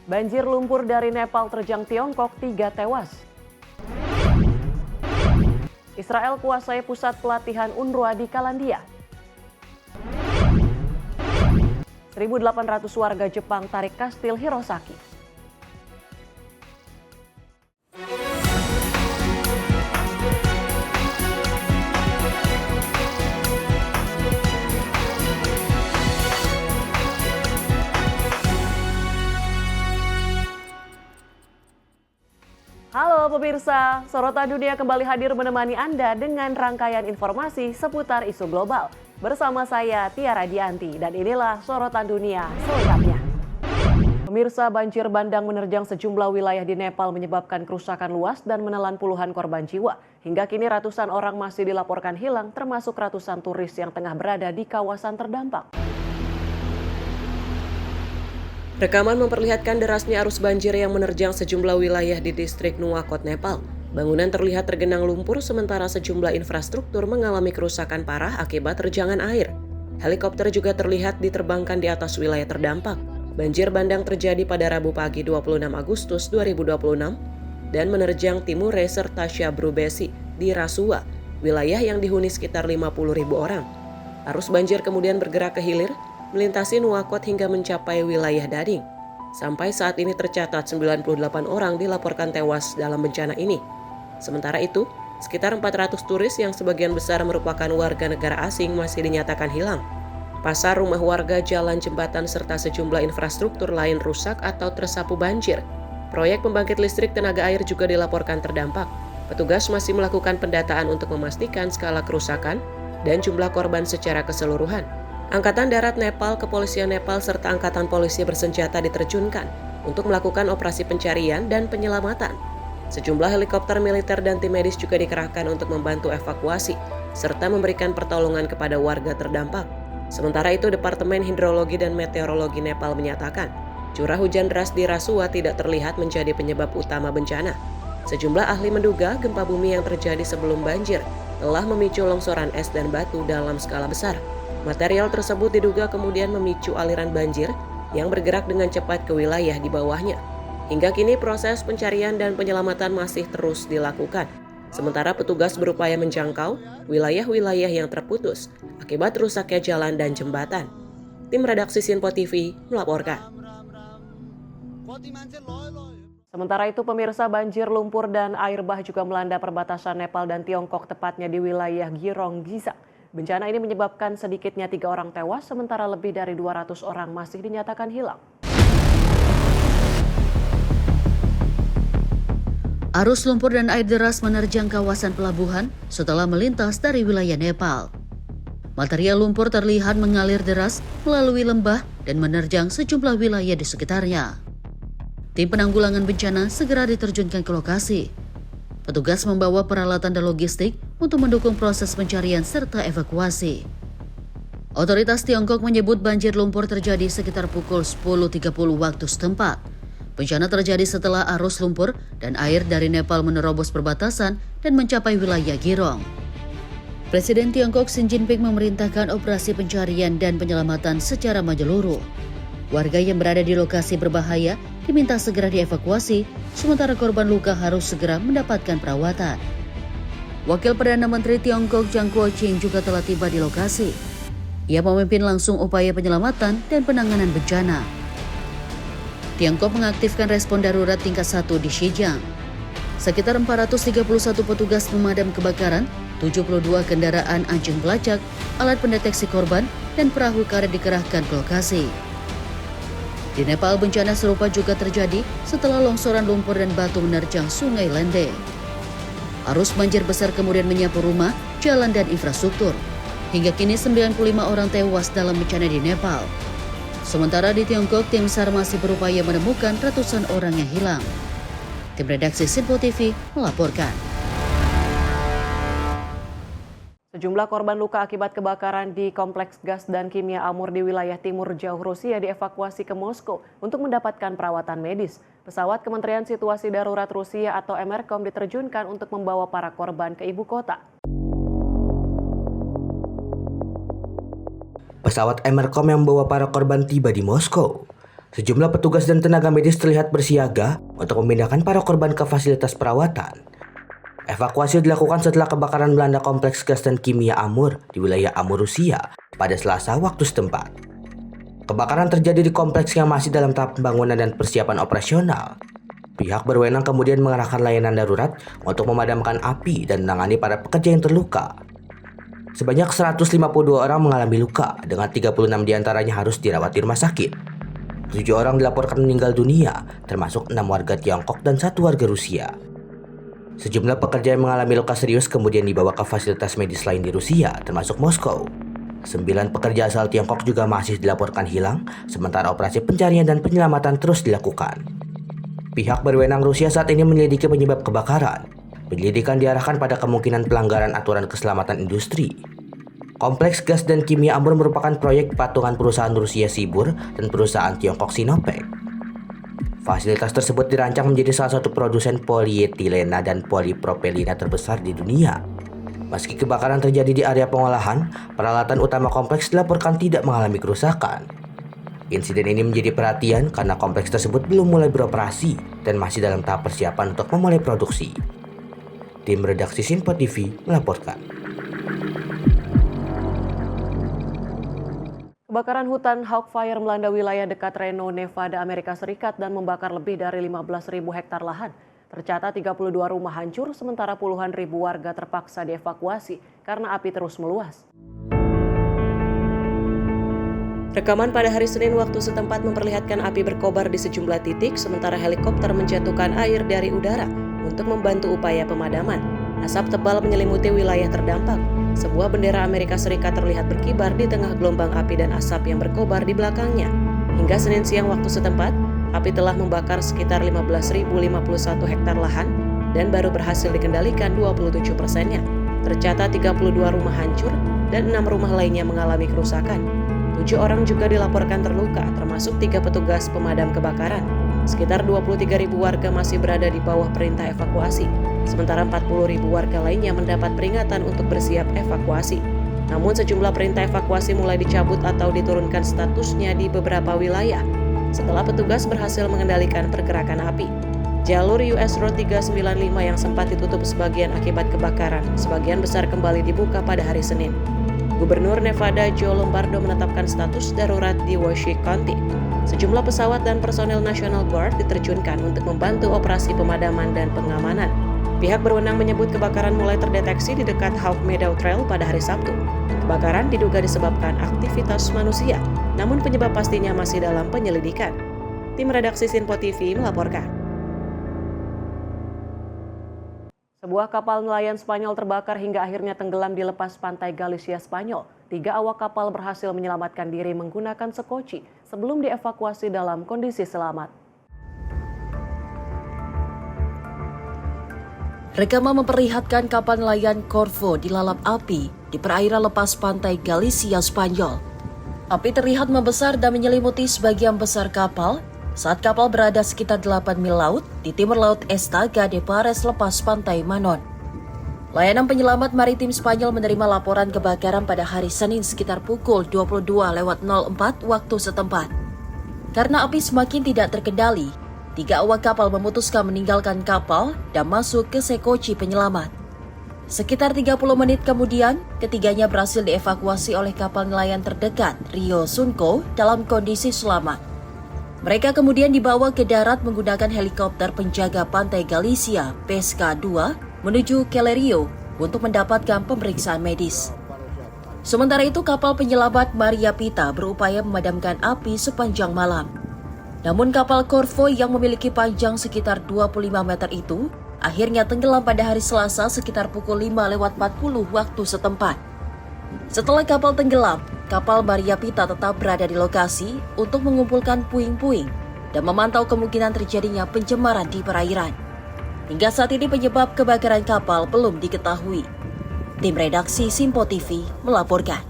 Banjir lumpur dari Nepal terjang Tiongkok, 3 tewas. Israel kuasai pusat pelatihan UNRWA di Kalandia. 1.800 warga Jepang tarik kastil Hirosaki. Halo pemirsa, Sorotan Dunia kembali hadir menemani Anda dengan rangkaian informasi seputar isu global. Bersama saya Tiara Dianti dan inilah Sorotan Dunia selengkapnya. Pemirsa, banjir bandang menerjang sejumlah wilayah di Nepal menyebabkan kerusakan luas dan menelan puluhan korban jiwa. Hingga kini ratusan orang masih dilaporkan hilang, termasuk ratusan turis yang tengah berada di kawasan terdampak. Rekaman memperlihatkan derasnya arus banjir yang menerjang sejumlah wilayah di distrik Nuwakot, Nepal. Bangunan terlihat tergenang lumpur sementara sejumlah infrastruktur mengalami kerusakan parah akibat terjangan air. Helikopter juga terlihat diterbangkan di atas wilayah terdampak. Banjir bandang terjadi pada Rabu pagi 26 Agustus 2026 dan menerjang Timure serta Shabrubesi di Rasua, wilayah yang dihuni sekitar 50.000 orang. Arus banjir kemudian bergerak ke hilir, melintasi Nuwakot hingga mencapai wilayah Dading. Sampai saat ini tercatat 98 orang dilaporkan tewas dalam bencana ini. Sementara itu, sekitar 400 turis yang sebagian besar merupakan warga negara asing masih dinyatakan hilang. Pasar, rumah warga, jalan, jembatan, serta sejumlah infrastruktur lain rusak atau tersapu banjir. Proyek pembangkit listrik tenaga air juga dilaporkan terdampak. Petugas masih melakukan pendataan untuk memastikan skala kerusakan dan jumlah korban secara keseluruhan. Angkatan Darat Nepal, Kepolisian Nepal, serta Angkatan Polisi bersenjata diterjunkan untuk melakukan operasi pencarian dan penyelamatan. Sejumlah helikopter militer dan tim medis juga dikerahkan untuk membantu evakuasi, serta memberikan pertolongan kepada warga terdampak. Sementara itu, Departemen Hidrologi dan Meteorologi Nepal menyatakan, curah hujan deras di Rasua tidak terlihat menjadi penyebab utama bencana. Sejumlah ahli menduga gempa bumi yang terjadi sebelum banjir telah memicu longsoran es dan batu dalam skala besar. Material tersebut diduga kemudian memicu aliran banjir yang bergerak dengan cepat ke wilayah di bawahnya. Hingga kini proses pencarian dan penyelamatan masih terus dilakukan. Sementara petugas berupaya menjangkau wilayah-wilayah yang terputus akibat rusaknya jalan dan jembatan. Tim redaksi Sinpo TV melaporkan. Sementara itu pemirsa, banjir lumpur dan air bah juga melanda perbatasan Nepal dan Tiongkok, tepatnya di wilayah Girong Giza. Bencana ini menyebabkan sedikitnya 3 orang tewas, sementara lebih dari 200 orang masih dinyatakan hilang. Arus lumpur dan air deras menerjang kawasan pelabuhan setelah melintas dari wilayah Nepal. Material lumpur terlihat mengalir deras melalui lembah dan menerjang sejumlah wilayah di sekitarnya. Tim penanggulangan bencana segera diterjunkan ke lokasi. Petugas membawa peralatan dan logistik untuk mendukung proses pencarian serta evakuasi. Otoritas Tiongkok menyebut banjir lumpur terjadi sekitar pukul 10.30 waktu setempat. Bencana terjadi setelah arus lumpur dan air dari Nepal menerobos perbatasan dan mencapai wilayah Girong. Presiden Tiongkok Xi Jinping memerintahkan operasi pencarian dan penyelamatan secara menyeluruh. Warga yang berada di lokasi berbahaya diminta segera dievakuasi, sementara korban luka harus segera mendapatkan perawatan. Wakil Perdana Menteri Tiongkok Jiang Quoqing juga telah tiba di lokasi. Ia memimpin langsung upaya penyelamatan dan penanganan bencana. Tiongkok mengaktifkan respon darurat tingkat 1 di Xinjiang. Sekitar 431 petugas pemadam kebakaran, 72 kendaraan anjing pelacak, alat pendeteksi korban, dan perahu karet dikerahkan ke lokasi. Di Nepal, bencana serupa juga terjadi setelah longsoran lumpur dan batu menerjang Sungai Lende. Arus banjir besar kemudian menyapu rumah, jalan, dan infrastruktur. Hingga kini 95 orang tewas dalam bencana di Nepal. Sementara di Tiongkok, tim SAR masih berupaya menemukan ratusan orang yang hilang. Tim redaksi Sinpo TV melaporkan. Sejumlah korban luka akibat kebakaran di Kompleks Gas dan Kimia Amur di wilayah timur jauh Rusia dievakuasi ke Moskow untuk mendapatkan perawatan medis. Pesawat Kementerian Situasi Darurat Rusia atau MRCOM diterjunkan untuk membawa para korban ke ibu kota. Pesawat MRCOM yang membawa para korban tiba di Moskow. Sejumlah petugas dan tenaga medis terlihat bersiaga untuk memindahkan para korban ke fasilitas perawatan. Evakuasi dilakukan setelah kebakaran melanda kompleks gas dan kimia Amur di wilayah Amur, Rusia pada Selasa waktu setempat. Kebakaran terjadi di kompleks yang masih dalam tahap pembangunan dan persiapan operasional. Pihak berwenang kemudian mengerahkan layanan darurat untuk memadamkan api dan menangani para pekerja yang terluka. Sebanyak 152 orang mengalami luka, dengan 36 diantaranya harus dirawat di rumah sakit. 7 orang dilaporkan meninggal dunia, termasuk 6 warga Tiongkok dan 1 warga Rusia. Sejumlah pekerja yang mengalami luka serius kemudian dibawa ke fasilitas medis lain di Rusia, termasuk Moskow. 9 pekerja asal Tiongkok juga masih dilaporkan hilang, sementara operasi pencarian dan penyelamatan terus dilakukan. Pihak berwenang Rusia saat ini menyelidiki penyebab kebakaran. Penyelidikan diarahkan pada kemungkinan pelanggaran aturan keselamatan industri. Kompleks gas dan kimia Amur merupakan proyek patungan perusahaan Rusia Sibur dan perusahaan Tiongkok Sinopec. Fasilitas tersebut dirancang menjadi salah satu produsen polietilena dan polipropelina terbesar di dunia. Meski kebakaran terjadi di area pengolahan, peralatan utama kompleks dilaporkan tidak mengalami kerusakan. Insiden ini menjadi perhatian karena kompleks tersebut belum mulai beroperasi dan masih dalam tahap persiapan untuk memulai produksi. Tim redaksi Sinpo TV melaporkan. Kebakaran hutan Hawk Fire melanda wilayah dekat Reno, Nevada, Amerika Serikat dan membakar lebih dari 15.000 hektar lahan. Tercatat 32 rumah hancur, sementara puluhan ribu warga terpaksa dievakuasi karena api terus meluas. Rekaman pada hari Senin waktu setempat memperlihatkan api berkobar di sejumlah titik, sementara helikopter menjatuhkan air dari udara untuk membantu upaya pemadaman. Asap tebal menyelimuti wilayah terdampak. Sebuah bendera Amerika Serikat terlihat berkibar di tengah gelombang api dan asap yang berkobar di belakangnya. Hingga Senin siang waktu setempat, api telah membakar sekitar 15.051 hektar lahan dan baru berhasil dikendalikan 27%-nya. Tercatat 32 rumah hancur dan 6 rumah lainnya mengalami kerusakan. 7 orang juga dilaporkan terluka, termasuk 3 petugas pemadam kebakaran. Sekitar 23.000 warga masih berada di bawah perintah evakuasi, sementara 40.000 warga lainnya mendapat peringatan untuk bersiap evakuasi. Namun sejumlah perintah evakuasi mulai dicabut atau diturunkan statusnya di beberapa wilayah setelah petugas berhasil mengendalikan pergerakan api. Jalur US Road 395 yang sempat ditutup sebagian akibat kebakaran, sebagian besar kembali dibuka pada hari Senin. Gubernur Nevada Joe Lombardo menetapkan status darurat di Washoe County. Sejumlah pesawat dan personel National Guard diterjunkan untuk membantu operasi pemadaman dan pengamanan. Pihak berwenang menyebut kebakaran mulai terdeteksi di dekat Hawk Meadow Trail pada hari Sabtu. Kebakaran diduga disebabkan aktivitas manusia, namun penyebab pastinya masih dalam penyelidikan. Tim redaksi Sinpo TV melaporkan. Sebuah kapal nelayan Spanyol terbakar hingga akhirnya tenggelam di lepas pantai Galicia, Spanyol. 3 awak kapal berhasil menyelamatkan diri menggunakan sekoci sebelum dievakuasi dalam kondisi selamat. Rekaman memperlihatkan kapal nelayan Corvo dilalap api di perairan lepas pantai Galicia, Spanyol. Api terlihat membesar dan menyelimuti sebagian besar kapal saat kapal berada sekitar 8 mil laut di timur laut Estaga de Pares lepas pantai Manon. Layanan penyelamat maritim Spanyol menerima laporan kebakaran pada hari Senin sekitar pukul 22.04 waktu setempat. Karena api semakin tidak terkendali, 3 awak kapal memutuskan meninggalkan kapal dan masuk ke sekoci penyelamat. Sekitar 30 menit kemudian, ketiganya berhasil dievakuasi oleh kapal nelayan terdekat, Rio Sunco, dalam kondisi selamat. Mereka kemudian dibawa ke darat menggunakan helikopter penjaga pantai Galicia, Pesca 2, menuju Calerio untuk mendapatkan pemeriksaan medis. Sementara itu, kapal penyelamat Maria Pita berupaya memadamkan api sepanjang malam. Namun kapal Corvo yang memiliki panjang sekitar 25 meter itu akhirnya tenggelam pada hari Selasa sekitar pukul 5:40 waktu setempat. Setelah kapal tenggelam, kapal Maria Pita tetap berada di lokasi untuk mengumpulkan puing-puing dan memantau kemungkinan terjadinya pencemaran di perairan. Hingga saat ini penyebab kebakaran kapal belum diketahui. Tim redaksi Sinpo TV melaporkan.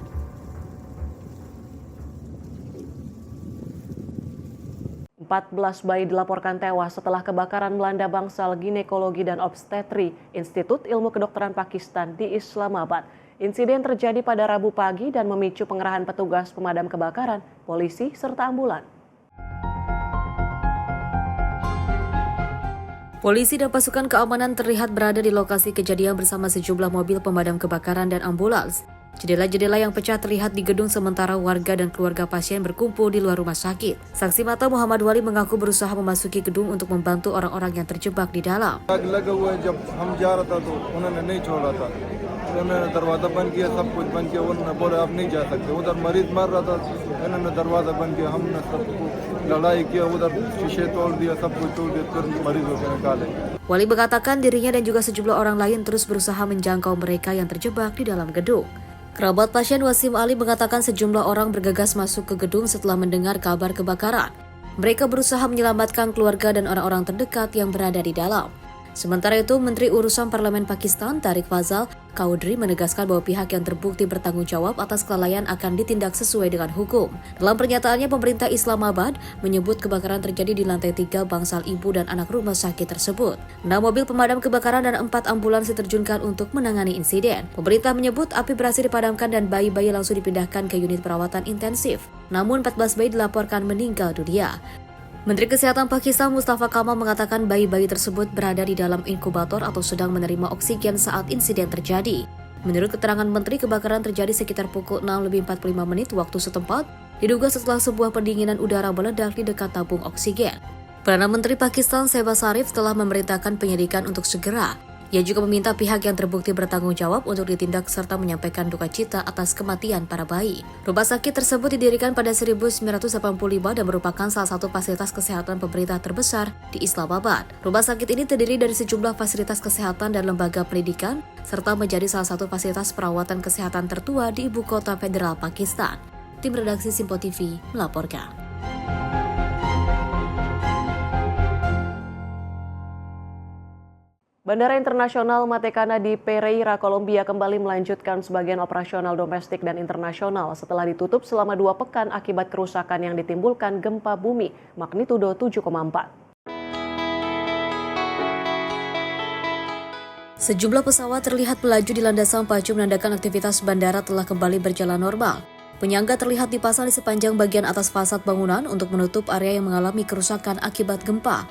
Empat 14 bayi dilaporkan tewas setelah kebakaran melanda bangsal ginekologi dan obstetri Institut Ilmu Kedokteran Pakistan di Islamabad. Insiden terjadi pada Rabu pagi dan memicu pengerahan petugas pemadam kebakaran, polisi, serta ambulan. Polisi dan pasukan keamanan terlihat berada di lokasi kejadian bersama sejumlah mobil pemadam kebakaran dan ambulans. Jendela-jendela yang pecah terlihat di gedung sementara warga dan keluarga pasien berkumpul di luar rumah sakit. Saksi mata Muhammad Wali mengaku berusaha memasuki gedung untuk membantu orang-orang yang terjebak di dalam. Wali mengatakan dirinya dan juga sejumlah orang lain terus berusaha menjangkau mereka yang terjebak di dalam gedung. Kerabat pasien Wasim Ali mengatakan sejumlah orang bergegas masuk ke gedung setelah mendengar kabar kebakaran. Mereka berusaha menyelamatkan keluarga dan orang-orang terdekat yang berada di dalam. Sementara itu, Menteri Urusan Parlemen Pakistan Tariq Fazal Qaudri menegaskan bahwa pihak yang terbukti bertanggung jawab atas kelalaian akan ditindak sesuai dengan hukum. Dalam pernyataannya, pemerintah Islamabad menyebut kebakaran terjadi di lantai 3 bangsal ibu dan anak rumah sakit tersebut. 6 mobil pemadam kebakaran dan 4 ambulans diterjunkan untuk menangani insiden. Pemerintah menyebut api berhasil dipadamkan dan bayi-bayi langsung dipindahkan ke unit perawatan intensif. Namun 14 bayi dilaporkan meninggal dunia. Menteri Kesehatan Pakistan Mustafa Kamal mengatakan bayi-bayi tersebut berada di dalam inkubator atau sedang menerima oksigen saat insiden terjadi. Menurut keterangan Menteri, kebakaran terjadi sekitar pukul 6:45 waktu setempat, diduga setelah sebuah pendinginan udara meledak di dekat tabung oksigen. Perdana Menteri Pakistan Shehbaz Sharif telah memerintahkan penyidikan untuk segera. Ia juga meminta pihak yang terbukti bertanggung jawab untuk ditindak serta menyampaikan duka cita atas kematian para bayi. Rumah sakit tersebut didirikan pada 1985 dan merupakan salah satu fasilitas kesehatan pemerintah terbesar di Islamabad. Rumah sakit ini terdiri dari sejumlah fasilitas kesehatan dan lembaga pendidikan, serta menjadi salah satu fasilitas perawatan kesehatan tertua di ibu kota federal Pakistan. Tim redaksi Simpo TV melaporkan. Bandara Internasional Matecana di Pereira, Kolombia kembali melanjutkan sebagian operasional domestik dan internasional setelah ditutup selama 2 pekan akibat kerusakan yang ditimbulkan gempa bumi magnitudo 7,4. Sejumlah pesawat terlihat melaju di landasan pacu menandakan aktivitas bandara telah kembali berjalan normal. Penyangga terlihat dipasang di sepanjang bagian atas fasad bangunan untuk menutup area yang mengalami kerusakan akibat gempa.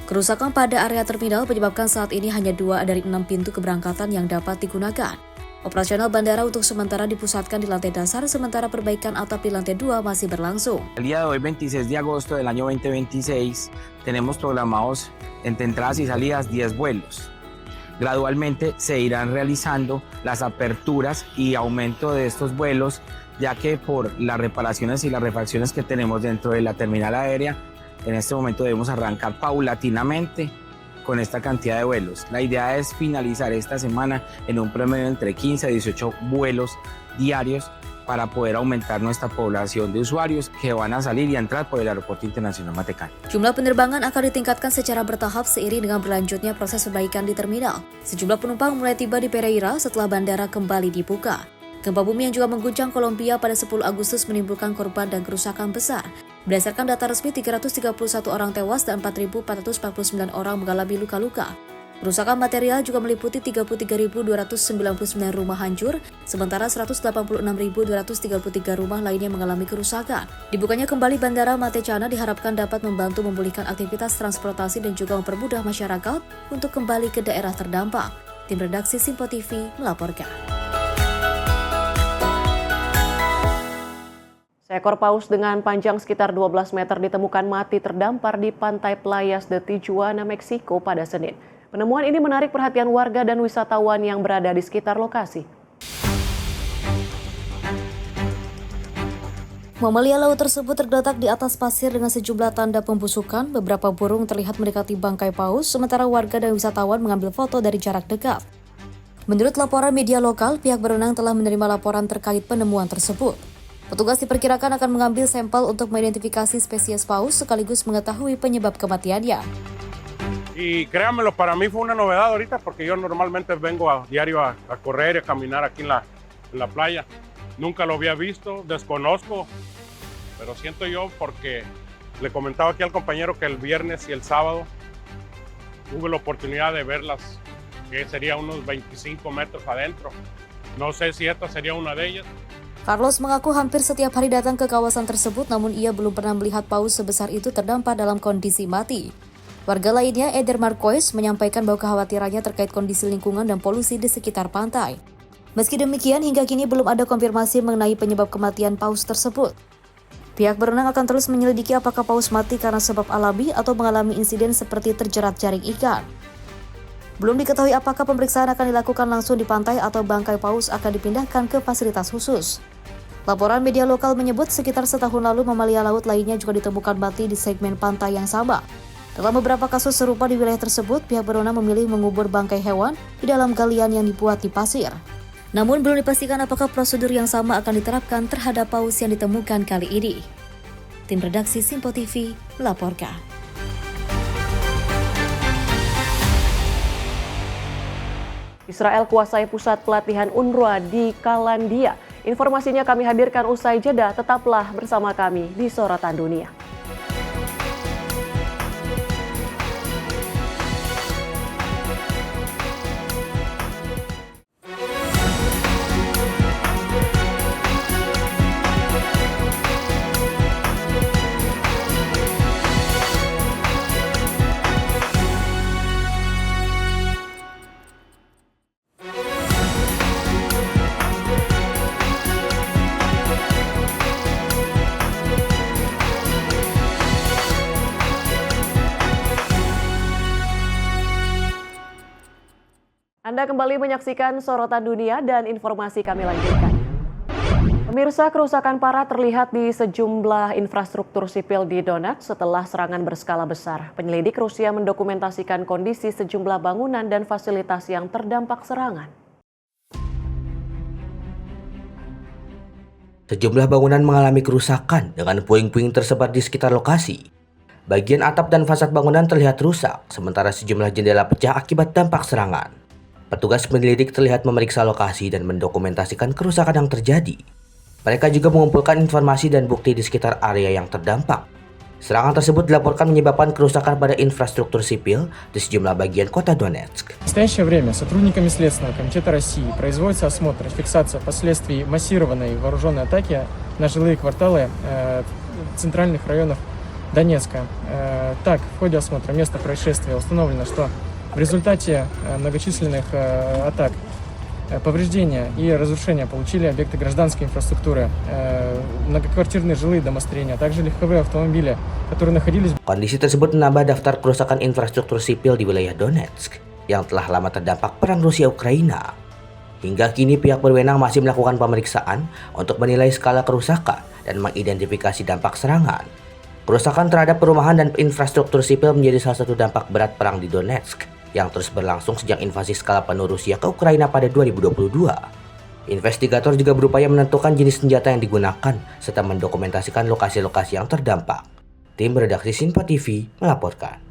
Kerusakan pada area terminal menyebabkan saat ini hanya 2 dari 6 pintu keberangkatan yang dapat digunakan. Operasional bandara untuk sementara dipusatkan di lantai dasar, sementara perbaikan atap di lantai 2 masih berlangsung. El día de hoy, 26 de agosto del año 2026, tenemos programados entre entradas y salidas 10 vuelos. Gradualmente se irán realizando las aperturas y aumento de estos vuelos, ya que por las reparaciones y las refacciones que tenemos dentro de la terminal aérea, en este momento debemos arrancar paulatinamente con esta cantidad de vuelos. La idea es finalizar esta semana en un promedio entre 15 a 18 vuelos diarios para poder aumentar nuestra población de usuarios que van a salir y a entrar por el Aeropuerto Internacional Matecana. Jumlah penerbangan akan ditingkatkan secara bertahap seiring dengan berlanjutnya proses perbaikan di terminal. Sejumlah penumpang mulai tiba di Pereira setelah bandara kembali dibuka. Gempa bumi yang juga mengguncang Kolombia pada 10 Agustus menimbulkan korban dan kerusakan besar. Berdasarkan data resmi, 331 orang tewas dan 4.449 orang mengalami luka-luka. Kerusakan material juga meliputi 33.299 rumah hancur, sementara 186.233 rumah lainnya mengalami kerusakan. Dibukanya kembali Bandara Matecana diharapkan dapat membantu memulihkan aktivitas transportasi dan juga mempermudah masyarakat untuk kembali ke daerah terdampak. Tim redaksi Simpo TV melaporkan. Seekor paus dengan panjang sekitar 12 meter ditemukan mati terdampar di pantai Playas de Tijuana, Meksiko pada Senin. Penemuan ini menarik perhatian warga dan wisatawan yang berada di sekitar lokasi. Mamalia laut tersebut tergeletak di atas pasir dengan sejumlah tanda pembusukan. Beberapa burung terlihat mendekati bangkai paus, sementara warga dan wisatawan mengambil foto dari jarak dekat. Menurut laporan media lokal, pihak berwenang telah menerima laporan terkait penemuan tersebut. Petugas diperkirakan akan mengambil sampel untuk mengidentifikasi spesies paus sekaligus mengetahui penyebab kematiannya. Y créanmelo, para mí fue una novedad ahorita porque yo normalmente vengo a diario a correr y a caminar aquí en la playa. Nunca lo había visto, desconozco, pero siento yo porque le comentaba aquí al compañero que el viernes y el sábado tuve la oportunidad de verlas, que sería unos 25 metros adentro. No sé si esta sería una de ellas. Carlos mengaku hampir setiap hari datang ke kawasan tersebut, namun ia belum pernah melihat paus sebesar itu terdampar dalam kondisi mati. Warga lainnya, Eder Marquez, menyampaikan bahwa kekhawatirannya terkait kondisi lingkungan dan polusi di sekitar pantai. Meski demikian, hingga kini belum ada konfirmasi mengenai penyebab kematian paus tersebut. Pihak berenang akan terus menyelidiki apakah paus mati karena sebab alami atau mengalami insiden seperti terjerat jaring ikan. Belum diketahui apakah pemeriksaan akan dilakukan langsung di pantai atau bangkai paus akan dipindahkan ke fasilitas khusus. Laporan media lokal menyebut sekitar setahun lalu mamalia laut lainnya juga ditemukan mati di segmen pantai yang sama. Dalam beberapa kasus serupa di wilayah tersebut, pihak berwenang memilih mengubur bangkai hewan di dalam galian yang dibuat di pasir. Namun belum dipastikan apakah prosedur yang sama akan diterapkan terhadap paus yang ditemukan kali ini. Tim redaksi Simpo TV melaporkan. Israel kuasai pusat pelatihan UNRWA di Kalandia. Informasinya kami hadirkan usai jeda, tetaplah bersama kami di Sorotan Dunia. Anda kembali menyaksikan Sorotan Dunia dan informasi kami lanjutkan. Pemirsa, kerusakan parah terlihat di sejumlah infrastruktur sipil di Donetsk setelah serangan berskala besar. Penyelidik Rusia mendokumentasikan kondisi sejumlah bangunan dan fasilitas yang terdampak serangan. Sejumlah bangunan mengalami kerusakan dengan puing-puing tersebar di sekitar lokasi. Bagian atap dan fasad bangunan terlihat rusak, sementara sejumlah jendela pecah akibat dampak serangan. Petugas penyelidik terlihat memeriksa lokasi dan mendokumentasikan kerusakan yang terjadi. Mereka juga mengumpulkan informasi dan bukti di sekitar area yang terdampak. Serangan tersebut dilaporkan menyebabkan kerusakan pada infrastruktur sipil di sejumlah bagian kota Donetsk. В настоящее время сотрудниками Следственного комитета России производится осмотр и фиксация последствий массированной вооруженной атаки на жилые кварталы центральных районов Донецка. Так, в ходе осмотра места происшествия установлено, что в результате многочисленных атак повреждения и разрушения получили объекты гражданской инфраструктуры, многоквартирные жилые домостроения, а также легковые автомобили, которые находились... Kondisi tersebut menambah daftar kerusakan infrastruktur sipil di wilayah Donetsk yang telah lama terdampak perang Rusia-Ukraina. Hingga kini pihak berwenang masih melakukan pemeriksaan untuk menilai skala kerusakan dan mengidentifikasi dampak serangan. Kerusakan terhadap perumahan dan infrastruktur sipil menjadi salah satu dampak berat perang di Donetsk yang terus berlangsung sejak invasi skala penuh Rusia ke Ukraina pada 2022. Investigator juga berupaya menentukan jenis senjata yang digunakan serta mendokumentasikan lokasi-lokasi yang terdampak. Tim redaksi Simpo TV melaporkan.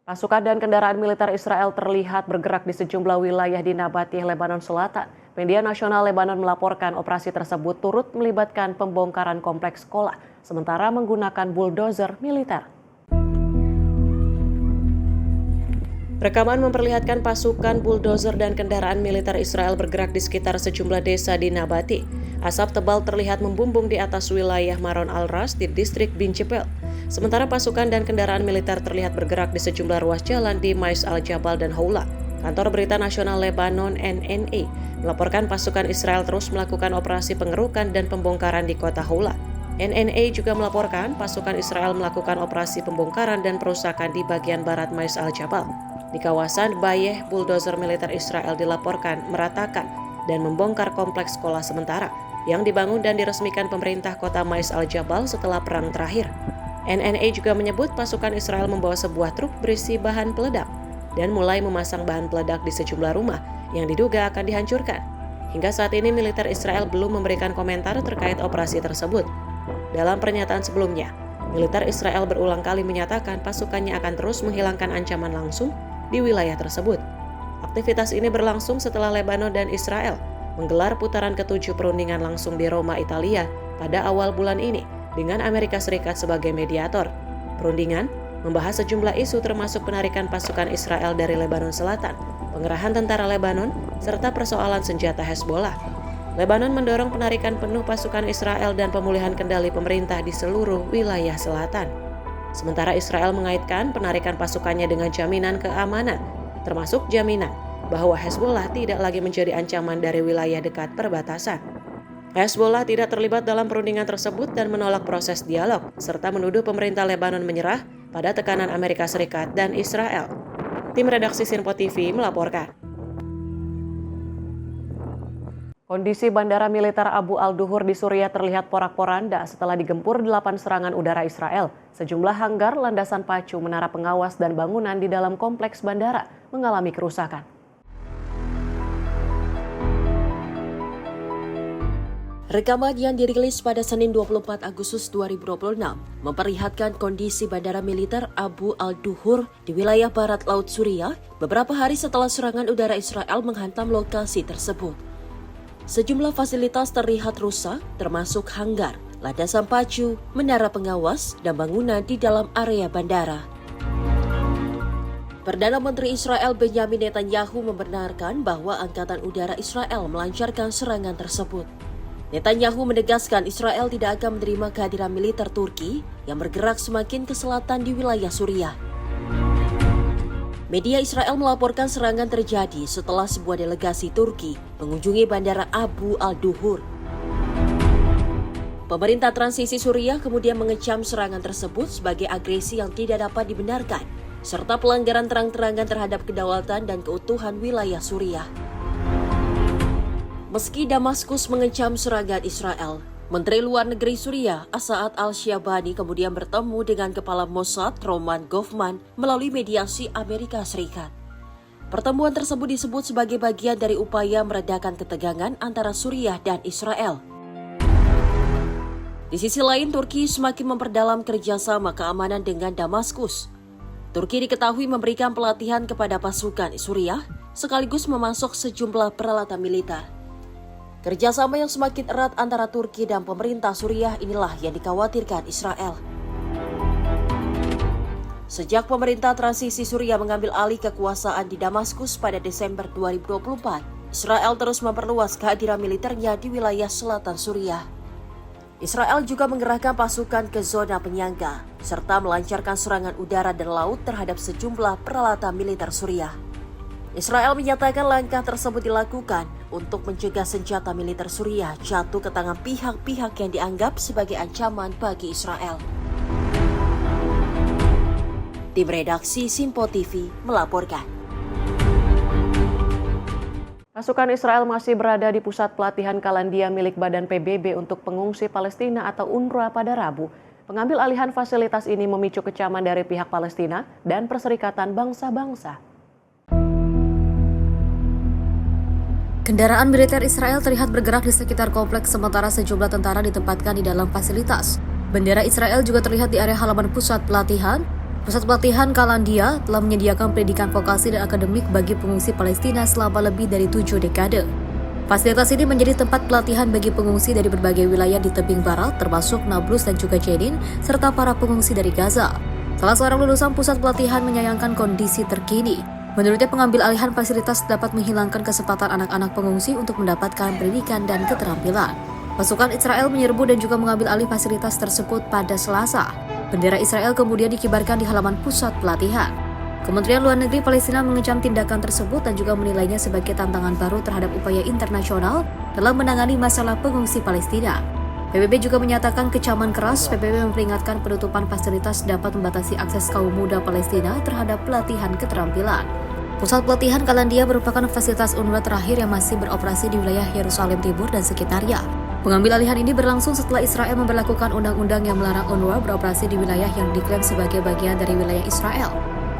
Pasukan dan kendaraan militer Israel terlihat bergerak di sejumlah wilayah di Nabatih, Lebanon Selatan. Media nasional Lebanon melaporkan operasi tersebut turut melibatkan pembongkaran kompleks sekolah, sementara menggunakan bulldozer militer. Rekaman memperlihatkan pasukan bulldozer dan kendaraan militer Israel bergerak di sekitar sejumlah desa di Nabatih. Asap tebal terlihat membumbung di atas wilayah Maron al-Ras di distrik Bin Jebel. Sementara pasukan dan kendaraan militer terlihat bergerak di sejumlah ruas jalan di Mais al-Jabal dan Houla. Kantor Berita Nasional Lebanon (NNA) melaporkan pasukan Israel terus melakukan operasi pengerukan dan pembongkaran di kota Houla. NNA juga melaporkan pasukan Israel melakukan operasi pembongkaran dan perusakan di bagian barat Mais al-Jabal. Di kawasan Bayeh, bulldozer militer Israel dilaporkan meratakan dan membongkar kompleks sekolah sementara yang dibangun dan diresmikan pemerintah kota Mais al-Jabal setelah perang terakhir. NNA juga menyebut pasukan Israel membawa sebuah truk berisi bahan peledak dan mulai memasang bahan peledak di sejumlah rumah yang diduga akan dihancurkan. Hingga saat ini militer Israel belum memberikan komentar terkait operasi tersebut. Dalam pernyataan sebelumnya, militer Israel berulang kali menyatakan pasukannya akan terus menghilangkan ancaman langsung di wilayah tersebut. Aktivitas ini berlangsung setelah Lebanon dan Israel menggelar putaran ke-7 perundingan langsung di Roma, Italia pada awal bulan ini dengan Amerika Serikat sebagai mediator. Perundingan membahas sejumlah isu termasuk penarikan pasukan Israel dari Lebanon Selatan, pengerahan tentara Lebanon, serta persoalan senjata Hezbollah. Lebanon mendorong penarikan penuh pasukan Israel dan pemulihan kendali pemerintah di seluruh wilayah selatan. Sementara Israel mengaitkan penarikan pasukannya dengan jaminan keamanan, termasuk jaminan bahwa Hezbollah tidak lagi menjadi ancaman dari wilayah dekat perbatasan. Hezbollah tidak terlibat dalam perundingan tersebut dan menolak proses dialog, serta menuduh pemerintah Lebanon menyerah pada tekanan Amerika Serikat dan Israel. Tim redaksi Sinpo TV melaporkan. Kondisi Bandara Militer Abu al-Duhur di Suriah terlihat porak-poranda setelah digempur 8 serangan udara Israel. Sejumlah hanggar, landasan pacu, menara pengawas, dan bangunan di dalam kompleks bandara mengalami kerusakan. Rekaman yang dirilis pada Senin 24 Agustus 2026 memperlihatkan kondisi Bandara Militer Abu al-Duhur di wilayah barat Laut Suriah beberapa hari setelah serangan udara Israel menghantam lokasi tersebut. Sejumlah fasilitas terlihat rusak, termasuk hanggar, landasan pacu, menara pengawas, dan bangunan di dalam area bandara. Perdana Menteri Israel Benyamin Netanyahu membenarkan bahwa Angkatan Udara Israel melancarkan serangan tersebut. Netanyahu menegaskan Israel tidak akan menerima kehadiran militer Turki yang bergerak semakin ke selatan di wilayah Suriah. Media Israel melaporkan serangan terjadi setelah sebuah delegasi Turki mengunjungi Bandara Abu al-Duhur. Pemerintah transisi Suriah kemudian mengecam serangan tersebut sebagai agresi yang tidak dapat dibenarkan, serta pelanggaran terang-terangan terhadap kedaulatan dan keutuhan wilayah Suriah. Meski Damaskus mengecam serangan Israel, Menteri Luar Negeri Suriah Asa'ad al-Syabani kemudian bertemu dengan Kepala Mossad Roman Goffman melalui mediasi Amerika Serikat. Pertemuan tersebut disebut sebagai bagian dari upaya meredakan ketegangan antara Suriah dan Israel. Di sisi lain, Turki semakin memperdalam kerjasama keamanan dengan Damaskus. Turki diketahui memberikan pelatihan kepada pasukan Suriah sekaligus memasok sejumlah peralatan militer. Kerjasama yang semakin erat antara Turki dan pemerintah Suriah inilah yang dikhawatirkan Israel. Sejak pemerintah transisi Suriah mengambil alih kekuasaan di Damaskus pada Desember 2024, Israel terus memperluas kehadiran militernya di wilayah selatan Suriah. Israel juga mengerahkan pasukan ke zona penyangga, serta melancarkan serangan udara dan laut terhadap sejumlah peralatan militer Suriah. Israel menyatakan langkah tersebut dilakukan untuk mencegah senjata militer Suriah jatuh ke tangan pihak-pihak yang dianggap sebagai ancaman bagi Israel. Tim redaksi Sinpo TV melaporkan. Pasukan Israel masih berada di pusat pelatihan Kalandia milik Badan PBB untuk pengungsi Palestina atau UNRWA pada Rabu. Pengambil alihan fasilitas ini memicu kecaman dari pihak Palestina dan Perserikatan Bangsa-Bangsa. Kendaraan militer Israel terlihat bergerak di sekitar kompleks sementara sejumlah tentara ditempatkan di dalam fasilitas. Bendera Israel juga terlihat di area halaman pusat pelatihan. Pusat pelatihan Kalandia telah menyediakan pendidikan vokasi dan akademik bagi pengungsi Palestina selama lebih dari 7 dekade. Fasilitas ini menjadi tempat pelatihan bagi pengungsi dari berbagai wilayah di tebing barat termasuk Nablus dan juga Jenin serta para pengungsi dari Gaza. Salah seorang lulusan pusat pelatihan menyayangkan kondisi terkini. Menurutnya pengambil alihan fasilitas dapat menghilangkan kesempatan anak-anak pengungsi untuk mendapatkan pendidikan dan keterampilan. Pasukan Israel menyerbu dan juga mengambil alih fasilitas tersebut pada Selasa. Bendera Israel kemudian dikibarkan di halaman pusat pelatihan. Kementerian Luar Negeri Palestina mengecam tindakan tersebut dan juga menilainya sebagai tantangan baru terhadap upaya internasional dalam menangani masalah pengungsi Palestina. PBB juga menyatakan kecaman keras. PBB memperingatkan penutupan fasilitas dapat membatasi akses kaum muda Palestina terhadap pelatihan keterampilan. Pusat pelatihan Kalandia merupakan fasilitas UNRWA terakhir yang masih beroperasi di wilayah Yerusalem Timur dan sekitarnya. Pengambil alihan ini berlangsung setelah Israel memberlakukan undang-undang yang melarang UNRWA beroperasi di wilayah yang diklaim sebagai bagian dari wilayah Israel.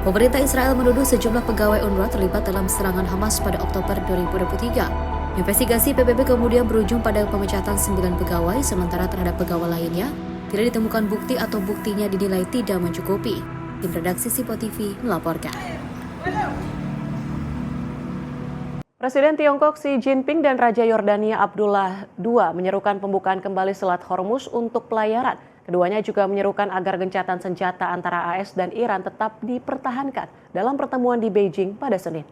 Pemerintah Israel menuduh sejumlah pegawai UNRWA terlibat dalam serangan Hamas pada Oktober 2023. Investigasi PBB kemudian berujung pada pemecatan 9 pegawai, sementara terhadap pegawai lainnya tidak ditemukan bukti atau buktinya dinilai tidak mencukupi. Tim redaksi Sinpo TV melaporkan. Presiden Tiongkok Xi Jinping dan Raja Yordania Abdullah II menyerukan pembukaan kembali Selat Hormuz untuk pelayaran. Keduanya juga menyerukan agar gencatan senjata antara AS dan Iran tetap dipertahankan dalam pertemuan di Beijing pada Senin.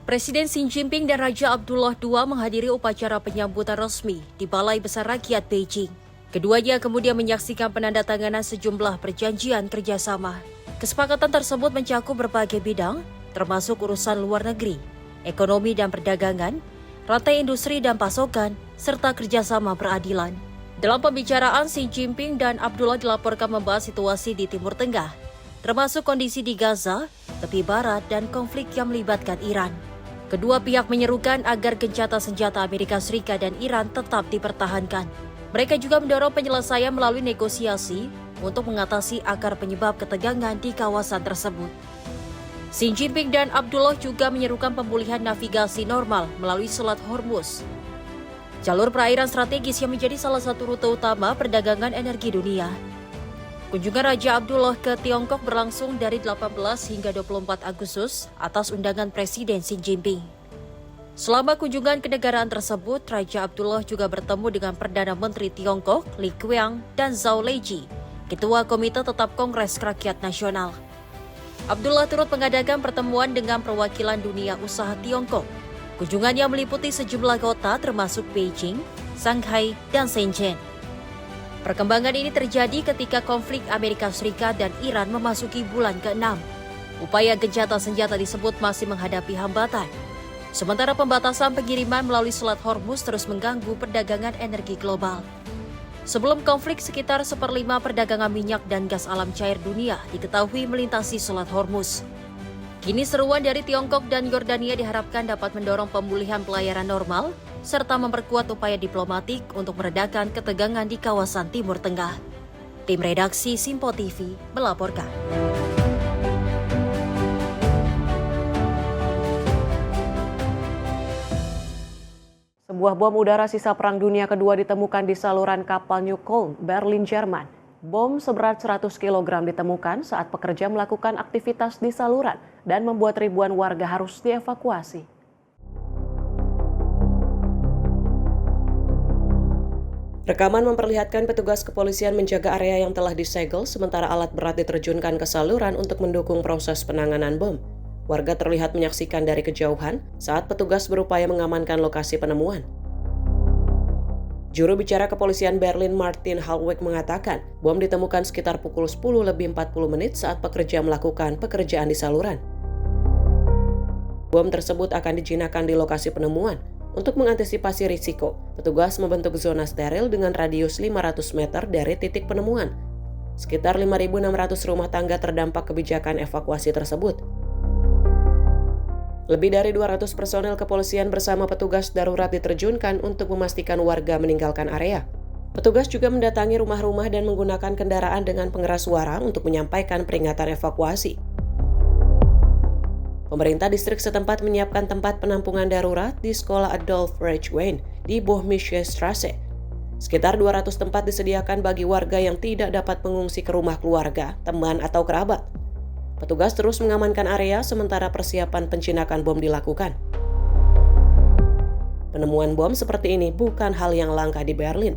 Presiden Xi Jinping dan Raja Abdullah II menghadiri upacara penyambutan resmi di Balai Besar Rakyat Beijing. Keduanya kemudian menyaksikan penandatanganan sejumlah perjanjian kerjasama. Kesepakatan tersebut mencakup berbagai bidang, termasuk urusan luar negeri, ekonomi dan perdagangan, rantai industri dan pasokan, serta kerjasama peradilan. Dalam pembicaraan, Xi Jinping dan Abdullah dilaporkan membahas situasi di Timur Tengah, termasuk kondisi di Gaza, tepi barat, dan konflik yang melibatkan Iran. Kedua pihak menyerukan agar gencatan senjata Amerika Serikat dan Iran tetap dipertahankan. Mereka juga mendorong penyelesaian melalui negosiasi untuk mengatasi akar penyebab ketegangan di kawasan tersebut. Xi Jinping dan Abdullah juga menyerukan pemulihan navigasi normal melalui Selat Hormuz, jalur perairan strategis yang menjadi salah satu rute utama perdagangan energi dunia. Kunjungan Raja Abdullah ke Tiongkok berlangsung dari 18 hingga 24 Agustus atas undangan Presiden Xi Jinping. Selama kunjungan kenegaraan tersebut, Raja Abdullah juga bertemu dengan Perdana Menteri Tiongkok, Li Qiang, dan Zhao Leji, Ketua Komite Tetap Kongres Rakyat Nasional. Abdullah turut mengadakan pertemuan dengan perwakilan dunia usaha Tiongkok. Kunjungannya meliputi sejumlah kota termasuk Beijing, Shanghai, dan Shenzhen. Perkembangan ini terjadi ketika konflik Amerika Serikat dan Iran memasuki bulan ke-6. Upaya gencatan senjata disebut masih menghadapi hambatan. Sementara pembatasan pengiriman melalui Selat Hormuz terus mengganggu perdagangan energi global. Sebelum konflik, sekitar 1/5 perdagangan minyak dan gas alam cair dunia diketahui melintasi Selat Hormuz. Kini seruan dari Tiongkok dan Yordania diharapkan dapat mendorong pemulihan pelayaran normal, serta memperkuat upaya diplomatik untuk meredakan ketegangan di kawasan Timur Tengah. Tim redaksi Simpo TV melaporkan. Sebuah bom udara sisa Perang Dunia Kedua ditemukan di saluran kapal Neukölln, Berlin, Jerman. Bom seberat 100 kg ditemukan saat pekerja melakukan aktivitas di saluran dan membuat ribuan warga harus dievakuasi. Rekaman memperlihatkan petugas kepolisian menjaga area yang telah disegel sementara alat berat diterjunkan ke saluran untuk mendukung proses penanganan bom. Warga terlihat menyaksikan dari kejauhan saat petugas berupaya mengamankan lokasi penemuan. Juru bicara kepolisian Berlin Martin Halweg mengatakan bom ditemukan sekitar pukul 10:40 saat pekerja melakukan pekerjaan di saluran. Bom tersebut akan dijinakkan di lokasi penemuan. Untuk mengantisipasi risiko, petugas membentuk zona steril dengan radius 500 meter dari titik penemuan. Sekitar 5.600 rumah tangga terdampak kebijakan evakuasi tersebut. Lebih dari 200 personel kepolisian bersama petugas darurat diterjunkan untuk memastikan warga meninggalkan area. Petugas juga mendatangi rumah-rumah dan menggunakan kendaraan dengan pengeras suara untuk menyampaikan peringatan evakuasi. Pemerintah distrik setempat menyiapkan tempat penampungan darurat di Sekolah Adolf Reichwein di Bohmische Straße. Sekitar 200 tempat disediakan bagi warga yang tidak dapat mengungsi ke rumah keluarga, teman, atau kerabat. Petugas terus mengamankan area sementara persiapan penjinakan bom dilakukan. Penemuan bom seperti ini bukan hal yang langka di Berlin.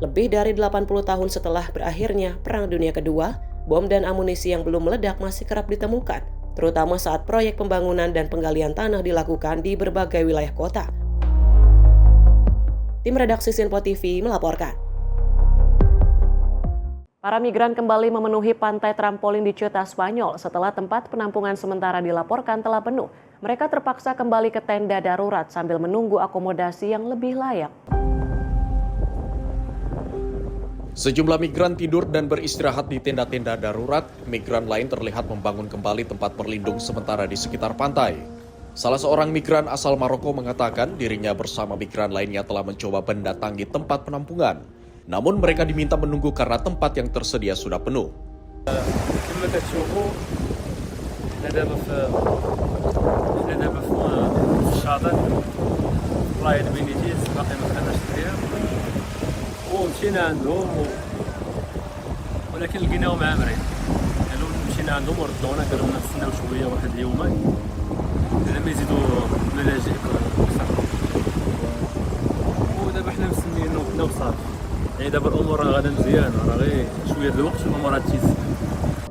Lebih dari 80 tahun setelah berakhirnya Perang Dunia Kedua, bom dan amunisi yang belum meledak masih kerap ditemukan, terutama saat proyek pembangunan dan penggalian tanah dilakukan di berbagai wilayah kota. Tim redaksi Simpo TV melaporkan. Para migran kembali memenuhi pantai trampolin di Ceuta, Spanyol setelah tempat penampungan sementara dilaporkan telah penuh. Mereka terpaksa kembali ke tenda darurat sambil menunggu akomodasi yang lebih layak. Sejumlah migran tidur dan beristirahat di tenda-tenda darurat. Migran lain terlihat membangun kembali tempat berlindung sementara di sekitar pantai. Salah seorang migran asal Maroko mengatakan dirinya bersama migran lainnya telah mencoba mendatangi tempat penampungan. Namun mereka diminta menunggu karena tempat yang tersedia sudah penuh. ولكن لقيناهم عامرين قالوا مشينا عندهم وردونا قالوا لنا نستناو شويه واحد اليومين لما يزيدوا ملاجئ اكثر ودابا حنا مستنيين وحنا وصافي يعني دابا الامور راه غادا مزيان راه غير شويه د الوقت الامور غتزيد.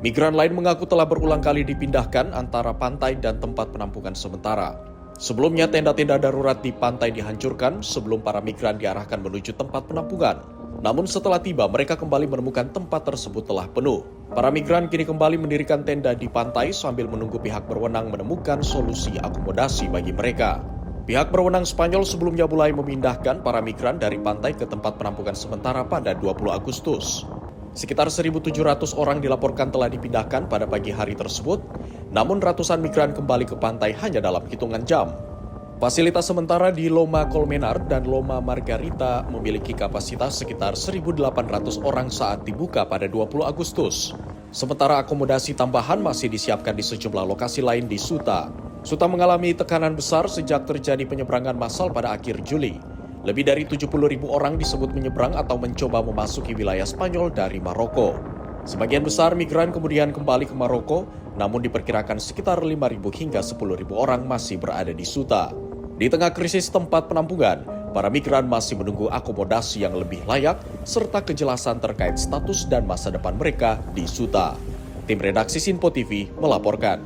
Migran lain mengaku telah berulang kali dipindahkan antara pantai dan tempat penampungan sementara. Sebelumnya tenda-tenda darurat di pantai dihancurkan sebelum para migran diarahkan menuju tempat penampungan. Namun setelah tiba, mereka kembali menemukan tempat tersebut telah penuh. Para migran kini kembali mendirikan tenda di pantai sambil menunggu pihak berwenang menemukan solusi akomodasi bagi mereka. Pihak berwenang Spanyol sebelumnya mulai memindahkan para migran dari pantai ke tempat penampungan sementara pada 20 Agustus. Sekitar 1.700 orang dilaporkan telah dipindahkan pada pagi hari tersebut, namun ratusan migran kembali ke pantai hanya dalam hitungan jam. Fasilitas sementara di Loma Colmenar dan Loma Margarita memiliki kapasitas sekitar 1.800 orang saat dibuka pada 20 Agustus. Sementara akomodasi tambahan masih disiapkan di sejumlah lokasi lain di Suta. Suta mengalami tekanan besar sejak terjadi penyeberangan massal pada akhir Juli. Lebih dari 70.000 orang disebut menyeberang atau mencoba memasuki wilayah Spanyol dari Maroko. Sebagian besar migran kemudian kembali ke Maroko, namun diperkirakan sekitar 5.000 hingga 10.000 orang masih berada di Suta. Di tengah krisis tempat penampungan, para migran masih menunggu akomodasi yang lebih layak serta kejelasan terkait status dan masa depan mereka di Suta. Tim redaksi Sinpo TV melaporkan.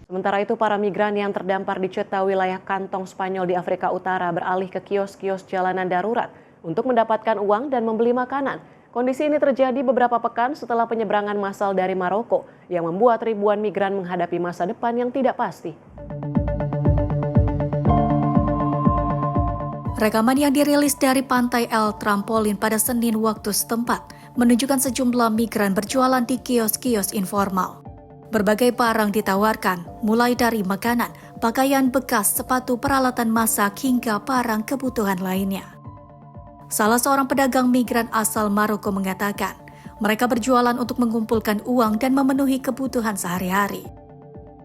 Sementara itu, para migran yang terdampar di Ceuta, wilayah kantong Spanyol di Afrika Utara, beralih ke kios-kios jalanan darurat untuk mendapatkan uang dan membeli makanan. Kondisi ini terjadi beberapa pekan setelah penyeberangan massal dari Maroko yang membuat ribuan migran menghadapi masa depan yang tidak pasti. Rekaman yang dirilis dari pantai El Trampolin pada Senin waktu setempat menunjukkan sejumlah migran berjualan di kios-kios informal. Berbagai barang ditawarkan, mulai dari makanan, pakaian bekas, sepatu, peralatan masak, hingga barang kebutuhan lainnya. Salah seorang pedagang migran asal Maroko mengatakan, mereka berjualan untuk mengumpulkan uang dan memenuhi kebutuhan sehari-hari.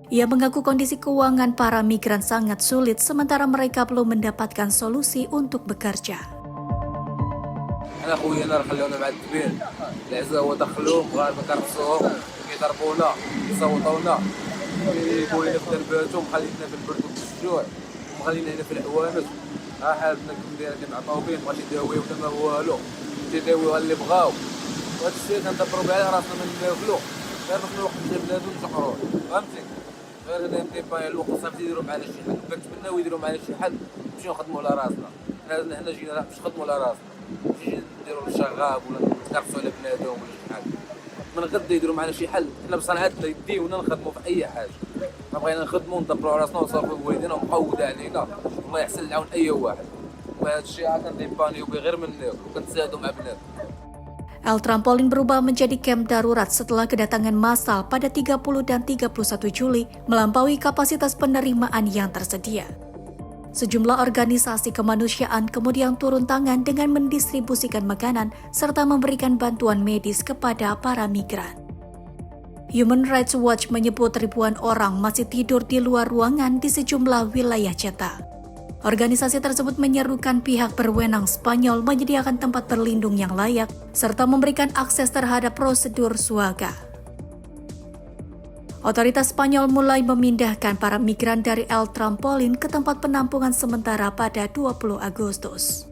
Ia mengaku kondisi keuangan para migran sangat sulit sementara mereka belum mendapatkan solusi untuk bekerja. انا خويا خلونا مع الكبير العزا هو دخلوهم غير ما كنرقصوهم كيضربونا كيصوتونا كيقولوا لنا في درباتهم خلينا في البرد والجوع وخلينا هنا في العوانس ها حالتنا كندير كنعطاو فيه بغا يداوي ولا ما والو يداوي اللي بغاو وهذا الشيء كندبروا به على راسنا من ناكلو غير باش الوقت ديال بلادهم نشقروا فهمتي غير هذا يبقى الوقت صافي يديروا معنا شي حل كنتمناو يديروا معنا شي حل نمشيو نخدموا على راسنا حنا جينا باش نخدموا على راسنا نجي نديروا الشغاب ولا نقرصوا على بنادم ولا شي حاجه من غدا يديروا معنا شي حل حنا بصنعتنا يديونا نخدموا في اي حاجه ما بغينا نخدموا ندبروا على راسنا وصافي بويدينا ومقود علينا الله يحسن العون اي واحد وهذا الشيء كنديبانيو به غير مننا وكنتساعدوا مع بنادم. El Trampolin berubah menjadi kamp darurat setelah kedatangan massal pada 30 dan 31 Juli melampaui kapasitas penerimaan yang tersedia. Sejumlah organisasi kemanusiaan kemudian turun tangan dengan mendistribusikan makanan serta memberikan bantuan medis kepada para migran. Human Rights Watch menyebut ribuan orang masih tidur di luar ruangan di sejumlah wilayah Ceuta. Organisasi tersebut menyerukan pihak berwenang Spanyol menyediakan tempat berlindung yang layak serta memberikan akses terhadap prosedur swaga. Otoritas Spanyol mulai memindahkan para migran dari El Trampolin ke tempat penampungan sementara pada 20 Agustus.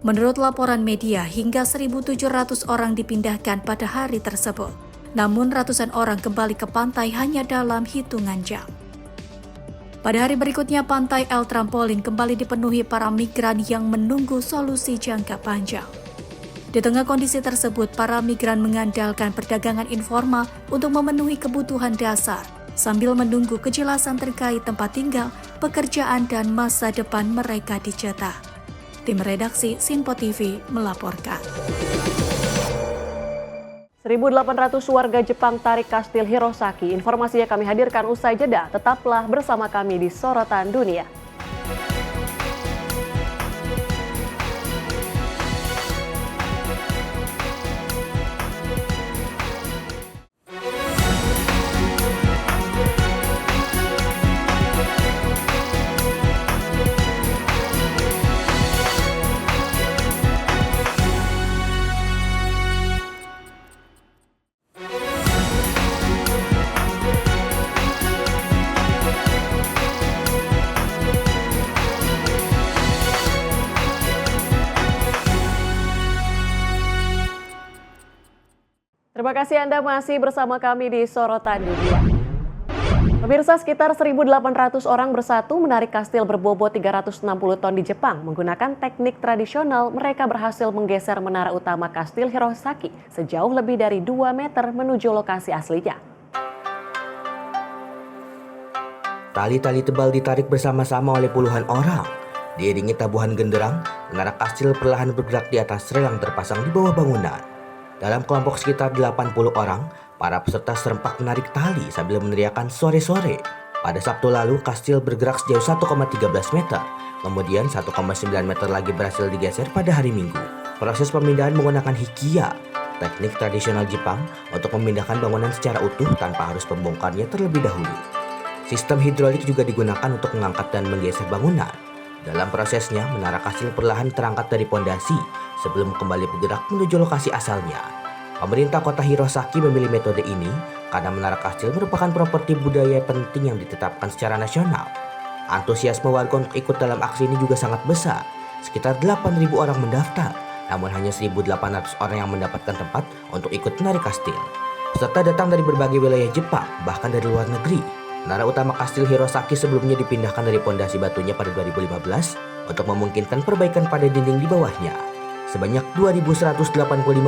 Menurut laporan media, hingga 1.700 orang dipindahkan pada hari tersebut. Namun ratusan orang kembali ke pantai hanya dalam hitungan jam. Pada hari berikutnya, pantai El Trampolin kembali dipenuhi para migran yang menunggu solusi jangka panjang. Di tengah kondisi tersebut, para migran mengandalkan perdagangan informal untuk memenuhi kebutuhan dasar, sambil menunggu kejelasan terkait tempat tinggal, pekerjaan, dan masa depan mereka di Ceuta. Tim redaksi Sinpo TV melaporkan. 1.800 warga Jepang tarik kastil Hirosaki. Informasinya kami hadirkan usai jeda. Tetaplah bersama kami di Sorotan Dunia. Terima kasih Anda masih bersama kami di Sorotan Dunia. Pemirsa, sekitar 1.800 orang bersatu menarik kastil berbobot 360 ton di Jepang. Menggunakan teknik tradisional, mereka berhasil menggeser menara utama kastil Hirosaki sejauh lebih dari 2 meter menuju lokasi aslinya. Tali-tali tebal ditarik bersama-sama oleh puluhan orang. Diiringi tabuhan genderang, menara kastil perlahan bergerak di atas rel yang terpasang di bawah bangunan. Dalam kelompok sekitar 80 orang, para peserta serempak menarik tali sambil meneriakan sore-sore. Pada Sabtu lalu, kastil bergerak sejauh 1,13 meter. Kemudian 1,9 meter lagi berhasil digeser pada hari Minggu. Proses pemindahan menggunakan hikiya, teknik tradisional Jepang untuk memindahkan bangunan secara utuh tanpa harus membongkarnya terlebih dahulu. Sistem hidrolik juga digunakan untuk mengangkat dan menggeser bangunan. Dalam prosesnya, menara kastil perlahan terangkat dari pondasi sebelum kembali bergerak menuju lokasi asalnya. Pemerintah kota Hirosaki memilih metode ini karena menara kastil merupakan properti budaya penting yang ditetapkan secara nasional. Antusiasme warga untuk ikut dalam aksi ini juga sangat besar. Sekitar 8.000 orang mendaftar, namun hanya 1.800 orang yang mendapatkan tempat untuk ikut menarik kastil. Peserta datang dari berbagai wilayah Jepang, bahkan dari luar negeri. Menara utama kastil Hirosaki sebelumnya dipindahkan dari pondasi batunya pada 2015 untuk memungkinkan perbaikan pada dinding di bawahnya. Sebanyak 2.185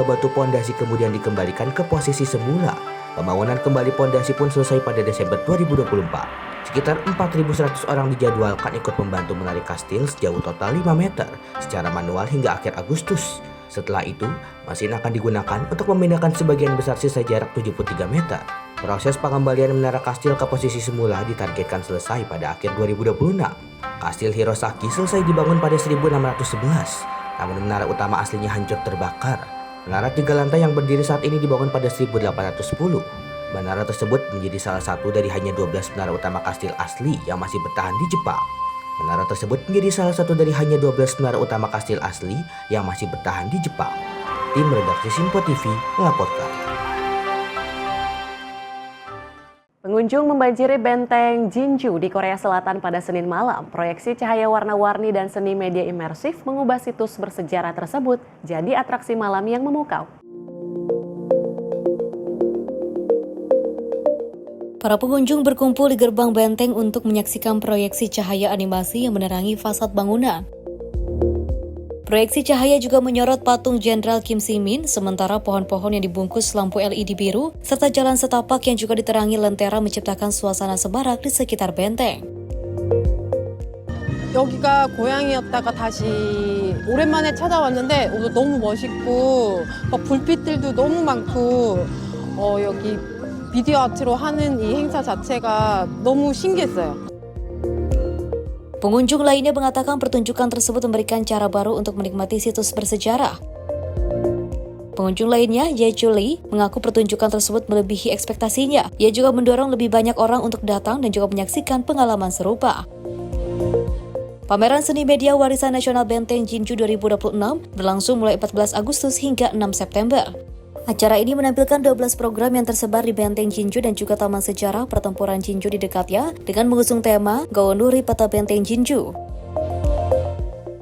batu pondasi kemudian dikembalikan ke posisi semula. Pembangunan kembali pondasi pun selesai pada Desember 2024. Sekitar 4.100 orang dijadwalkan ikut membantu menarik kastil sejauh total 5 meter secara manual hingga akhir Agustus. Setelah itu, mesin akan digunakan untuk memindahkan sebagian besar sisa jarak 73 meter. Proses pengembalian menara kastil ke posisi semula ditargetkan selesai pada akhir 2026. Kastil Hirosaki selesai dibangun pada 1611, namun menara utama aslinya hancur terbakar. Menara 3 lantai yang berdiri saat ini dibangun pada 1810. Menara tersebut menjadi salah satu dari hanya 12 menara utama kastil asli yang masih bertahan di Jepang. Menara tersebut menjadi salah satu dari hanya 12 menara utama kastil asli yang masih bertahan di Jepang. Tim redaksi Simpo TV melaporkan. Pengunjung membanjiri benteng Jinju di Korea Selatan pada Senin malam. Proyeksi cahaya warna-warni dan seni media imersif mengubah situs bersejarah tersebut jadi atraksi malam yang memukau. Para pengunjung berkumpul di gerbang benteng untuk menyaksikan proyeksi cahaya animasi yang menerangi fasad bangunan. Proyeksi cahaya juga menyorot patung Jenderal Kim Si-min, sementara pohon-pohon yang dibungkus lampu LED biru, serta jalan setapak yang juga diterangi lentera menciptakan suasana semarak di sekitar benteng. 여기가 고향이었다가 다시 오랜만에 찾아왔는데 너무 멋있고 불빛들도 너무 많고 여기 비디오 아트로 하는 이 행사 자체가 너무 신기했어요. Pengunjung lainnya mengatakan pertunjukan tersebut memberikan cara baru untuk menikmati situs bersejarah. Pengunjung lainnya, Ye Chuli, mengaku pertunjukan tersebut melebihi ekspektasinya. Ia juga mendorong lebih banyak orang untuk datang dan juga menyaksikan pengalaman serupa. Pameran Seni Media Warisan Nasional Benteng Jinju 2026 berlangsung mulai 14 Agustus hingga 6 September. Acara ini menampilkan 12 program yang tersebar di Benteng Jinju dan juga Taman Sejarah Pertempuran Jinju di dekatnya dengan mengusung tema Gaonuri Peta Benteng Jinju.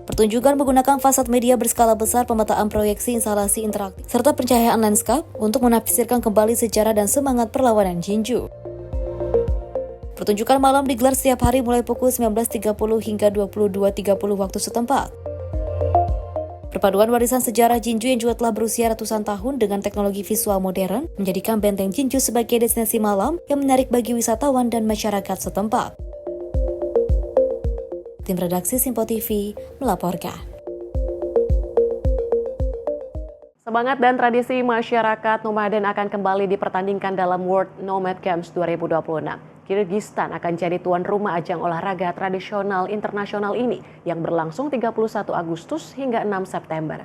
Pertunjukan menggunakan fasad media berskala besar, pemetaan proyeksi instalasi interaktif, serta pencahayaan lanskap untuk menafsirkan kembali sejarah dan semangat perlawanan Jinju. Pertunjukan malam digelar setiap hari mulai pukul 19.30 hingga 22.30 waktu setempat. Perpaduan warisan sejarah Jinju yang juga telah berusia ratusan tahun dengan teknologi visual modern menjadikan Benteng Jinju sebagai destinasi malam yang menarik bagi wisatawan dan masyarakat setempat. Tim redaksi Simpo TV melaporkan. Semangat dan tradisi masyarakat nomaden akan kembali dipertandingkan dalam World Nomad Games 2026. Kyrgyzstan akan jadi tuan rumah ajang olahraga tradisional internasional ini yang berlangsung 31 Agustus hingga 6 September.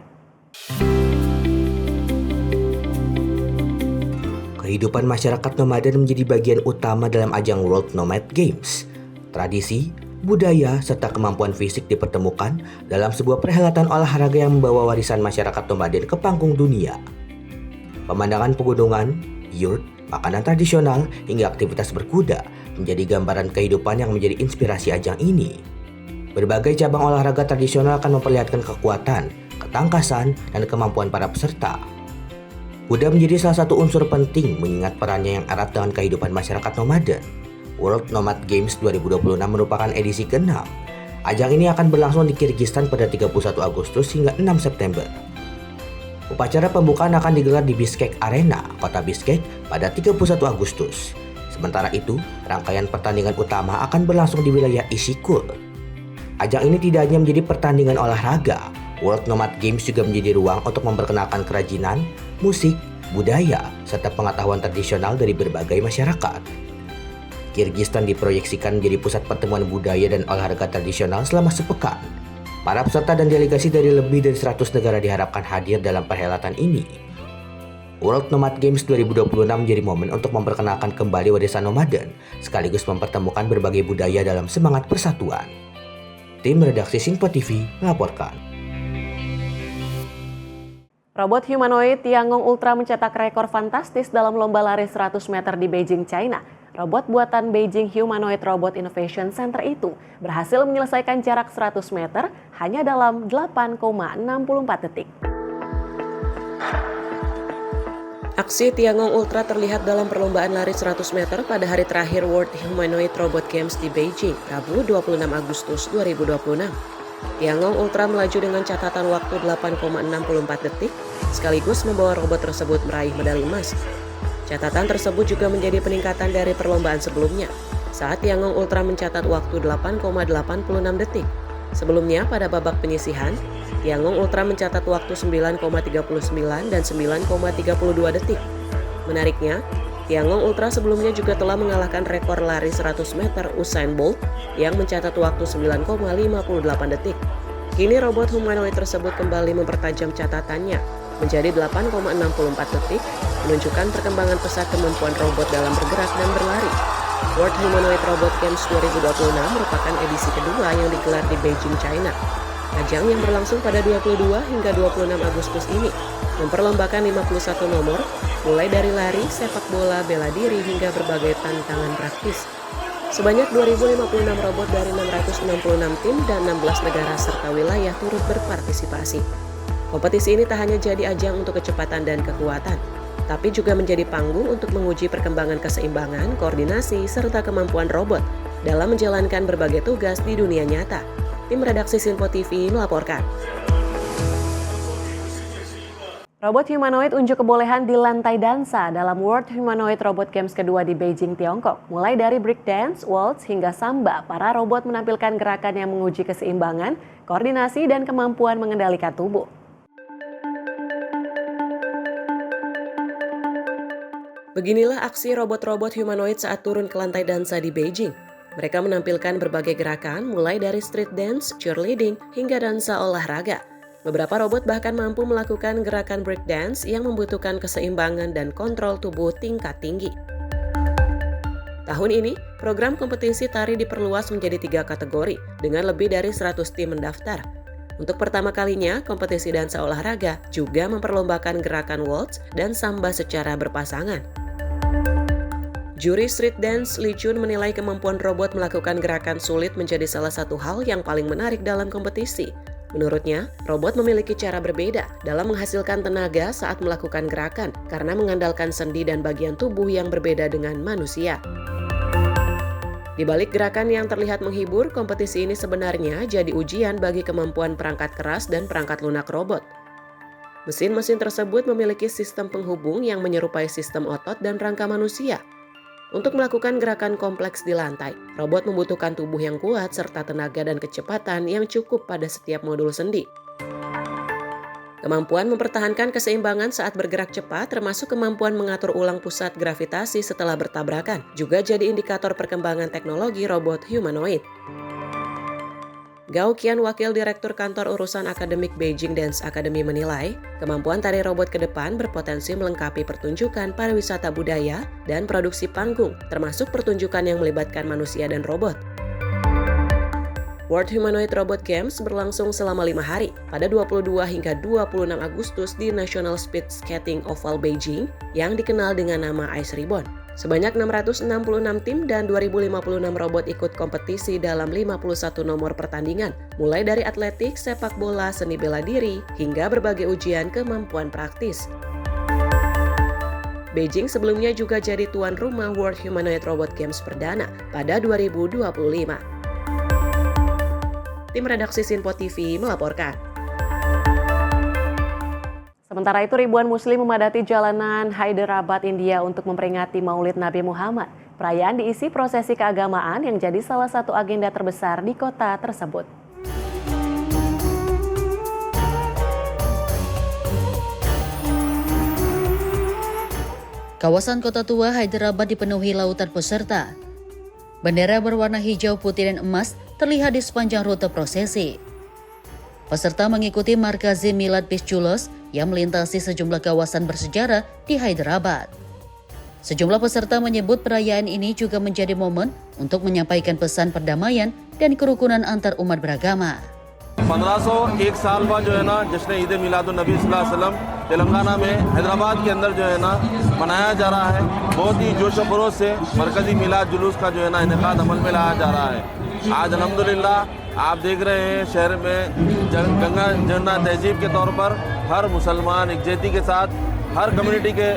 Kehidupan masyarakat nomaden menjadi bagian utama dalam ajang World Nomad Games. Tradisi, budaya, serta kemampuan fisik dipertemukan dalam sebuah perhelatan olahraga yang membawa warisan masyarakat nomaden ke panggung dunia. Pemandangan pegunungan, yurt, makanan tradisional, hingga aktivitas berkuda menjadi gambaran kehidupan yang menjadi inspirasi ajang ini. Berbagai cabang olahraga tradisional akan memperlihatkan kekuatan, ketangkasan, dan kemampuan para peserta. Kuda menjadi salah satu unsur penting mengingat perannya yang erat dengan kehidupan masyarakat nomaden. World Nomad Games 2026 merupakan edisi ke-6. Ajang ini akan berlangsung di Kyrgyzstan pada 31 Agustus hingga 6 September. Upacara pembukaan akan digelar di Bishkek Arena, kota Bishkek pada 31 Agustus. Sementara itu, rangkaian pertandingan utama akan berlangsung di wilayah Ishikul. Ajang ini tidak hanya menjadi pertandingan olahraga, World Nomad Games juga menjadi ruang untuk memperkenalkan kerajinan, musik, budaya, serta pengetahuan tradisional dari berbagai masyarakat. Kyrgyzstan diproyeksikan menjadi pusat pertemuan budaya dan olahraga tradisional selama sepekan. Para peserta dan delegasi dari lebih dari 100 negara diharapkan hadir dalam perhelatan ini. World Nomad Games 2026 menjadi momen untuk memperkenalkan kembali warisan nomaden, sekaligus mempertemukan berbagai budaya dalam semangat persatuan. Tim redaksi Sinpo TV melaporkan. Robot humanoid Tiangong Ultra mencetak rekor fantastis dalam lomba lari 100 meter di Beijing, China. Robot buatan Beijing Humanoid Robot Innovation Center itu berhasil menyelesaikan jarak 100 meter hanya dalam 8,64 detik. Aksi Tiangong Ultra terlihat dalam perlombaan lari 100 meter pada hari terakhir World Humanoid Robot Games di Beijing, Rabu 26 Agustus 2026. Tiangong Ultra melaju dengan catatan waktu 8,64 detik, sekaligus membawa robot tersebut meraih medali emas. Catatan tersebut juga menjadi peningkatan dari perlombaan sebelumnya, saat Tiangong Ultra mencatat waktu 8,86 detik. Sebelumnya pada babak penyisihan, Tiangong Ultra mencatat waktu 9,39 dan 9,32 detik. Menariknya, Tiangong Ultra sebelumnya juga telah mengalahkan rekor lari 100 meter Usain Bolt yang mencatat waktu 9,58 detik. Kini robot humanoid tersebut kembali mempertajam catatannya menjadi 8,64 detik, menunjukkan perkembangan pesat kemampuan robot dalam bergerak dan berlari. World Humanoid Robot Games 2026 merupakan edisi kedua yang digelar di Beijing, China. Ajang yang berlangsung pada 22 hingga 26 Agustus ini memperlombakan 51 nomor, mulai dari lari, sepak bola, bela diri, hingga berbagai tantangan praktis. Sebanyak 2.056 robot dari 666 tim dan 16 negara serta wilayah turut berpartisipasi. Kompetisi ini tak hanya jadi ajang untuk kecepatan dan kekuatan, tapi juga menjadi panggung untuk menguji perkembangan keseimbangan, koordinasi, serta kemampuan robot dalam menjalankan berbagai tugas di dunia nyata. Tim redaksi Sinpo TV melaporkan. Robot humanoid unjuk kebolehan di lantai dansa dalam World Humanoid Robot Games kedua di Beijing, Tiongkok. Mulai dari breakdance, waltz, hingga samba, para robot menampilkan gerakan yang menguji keseimbangan, koordinasi, dan kemampuan mengendalikan tubuh. Beginilah aksi robot-robot humanoid saat turun ke lantai dansa di Beijing. Mereka menampilkan berbagai gerakan mulai dari street dance, cheerleading, hingga dansa olahraga. Beberapa robot bahkan mampu melakukan gerakan breakdance yang membutuhkan keseimbangan dan kontrol tubuh tingkat tinggi. Tahun ini, program kompetisi tari diperluas menjadi 3 kategori dengan lebih dari 100 tim mendaftar. Untuk pertama kalinya, kompetisi dansa olahraga juga memperlombakan gerakan waltz dan samba secara berpasangan. Juri street dance Li Chun menilai kemampuan robot melakukan gerakan sulit menjadi salah satu hal yang paling menarik dalam kompetisi. Menurutnya, robot memiliki cara berbeda dalam menghasilkan tenaga saat melakukan gerakan karena mengandalkan sendi dan bagian tubuh yang berbeda dengan manusia. Di balik gerakan yang terlihat menghibur, kompetisi ini sebenarnya jadi ujian bagi kemampuan perangkat keras dan perangkat lunak robot. Mesin-mesin tersebut memiliki sistem penghubung yang menyerupai sistem otot dan rangka manusia. Untuk melakukan gerakan kompleks di lantai, robot membutuhkan tubuh yang kuat serta tenaga dan kecepatan yang cukup pada setiap modul sendi. Kemampuan mempertahankan keseimbangan saat bergerak cepat termasuk kemampuan mengatur ulang pusat gravitasi setelah bertabrakan, juga jadi indikator perkembangan teknologi robot humanoid. Gao Qian, Wakil Direktur Kantor Urusan Akademik Beijing Dance Academy menilai, kemampuan tari robot ke depan berpotensi melengkapi pertunjukan pariwisata budaya dan produksi panggung, termasuk pertunjukan yang melibatkan manusia dan robot. World Humanoid Robot Games berlangsung selama 5 hari, pada 22 hingga 26 Agustus di National Speed Skating Oval Beijing yang dikenal dengan nama Ice Ribbon. Sebanyak 666 tim dan 2.056 robot ikut kompetisi dalam 51 nomor pertandingan, mulai dari atletik, sepak bola, seni bela diri, hingga berbagai ujian kemampuan praktis. Beijing sebelumnya juga jadi tuan rumah World Humanoid Robot Games perdana pada 2025. Tim redaksi Sinpo TV melaporkan. Sementara itu, ribuan muslim memadati jalanan Hyderabad, India untuk memperingati Maulid Nabi Muhammad. Perayaan diisi prosesi keagamaan yang jadi salah satu agenda terbesar di kota tersebut. Kawasan kota tua Hyderabad dipenuhi lautan peserta. Bendera berwarna hijau, putih, dan emas terlihat di sepanjang rute prosesi. Peserta mengikuti Markazi Milad Pisjulos yang melintasi sejumlah kawasan bersejarah di Hyderabad. Sejumlah peserta menyebut perayaan ini juga menjadi momen untuk menyampaikan pesan perdamaian dan kerukunan antar umat beragama. 1501 साल बाद जो है ना जश्न ईद मिलादुन नबी सल्लल्लाहु अलैहि वसल्लम तेलंगाना में हैदराबाद के अंदर जो है ना मनाया जा रहा है। बहुत ही जोश व खरोश से मरकजी मिलाद जुलूस का जो है ना इनेकाद अमल में लाया जा रहा है। आज अल्हम्दुलिल्लाह आप देख रहे हैं शहर में गंगा जमुना तहजीब के तौर पर हर मुसलमान एकजुटती के साथ हर कम्युनिटी के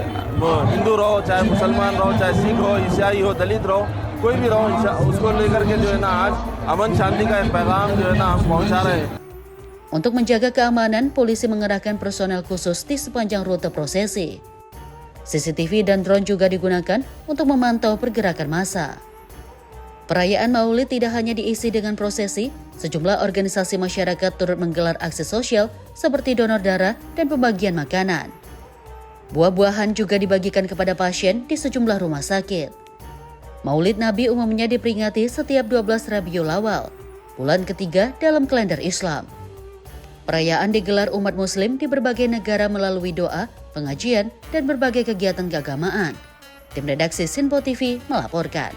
हिंदू रहो, चाहे मुसलमान रहो, चाहे सिख हो, ईसाई हो, दलित रहो, कोई भी रहो, उसको लेकर के जो है ना आज अमन शांति का एक पैगाम जो है ना हम पहुंचा रहे हैं। Untuk menjaga keamanan, polisi mengerahkan personel khusus di sepanjang rute prosesi. CCTV dan drone juga digunakan untuk memantau pergerakan massa. Perayaan Maulid tidak hanya diisi dengan prosesi, sejumlah organisasi masyarakat turut menggelar aksi sosial seperti donor darah dan pembagian makanan. Buah-buahan juga dibagikan kepada pasien di sejumlah rumah sakit. Maulid Nabi umumnya diperingati setiap 12 Rabiul Awal, bulan ketiga dalam kalender Islam. Perayaan digelar umat muslim di berbagai negara melalui doa, pengajian, dan berbagai kegiatan keagamaan. Tim redaksi Sinpo TV melaporkan.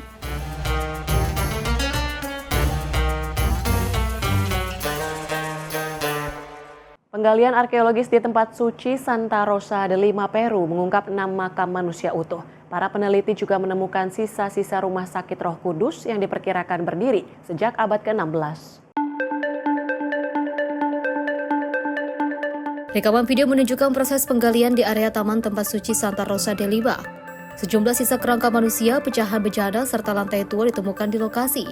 Penggalian arkeologis di tempat suci Santa Rosa de Lima, Peru mengungkap 6 makam manusia utuh. Para peneliti juga menemukan sisa-sisa rumah sakit Roh Kudus yang diperkirakan berdiri sejak abad ke-16. Rekaman video menunjukkan proses penggalian di area taman tempat suci Santa Rosa de Lima. Sejumlah sisa kerangka manusia, pecahan bejana, serta lantai tua ditemukan di lokasi.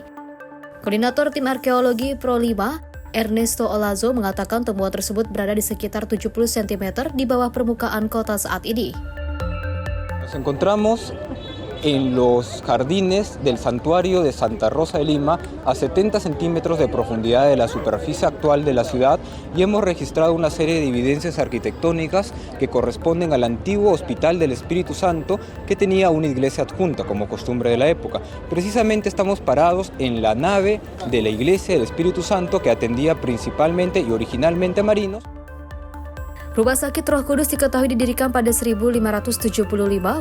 Koordinator tim arkeologi Pro 5, Ernesto Olazo, mengatakan temuan tersebut berada di sekitar 70 cm di bawah permukaan kota saat ini. Nos encontramos en los jardines del santuario de Santa Rosa de Lima a 70 centímetros de profundidad de la superficie actual de la ciudad y hemos registrado una serie de evidencias arquitectónicas que corresponden al antiguo Hospital del Espíritu Santo que tenía una iglesia adjunta como costumbre de la época. Precisamente estamos parados en la nave de la iglesia del Espíritu Santo que atendía principalmente y originalmente a marinos. Rumah sakit Roh Kudus diketahui didirikan pada 1575.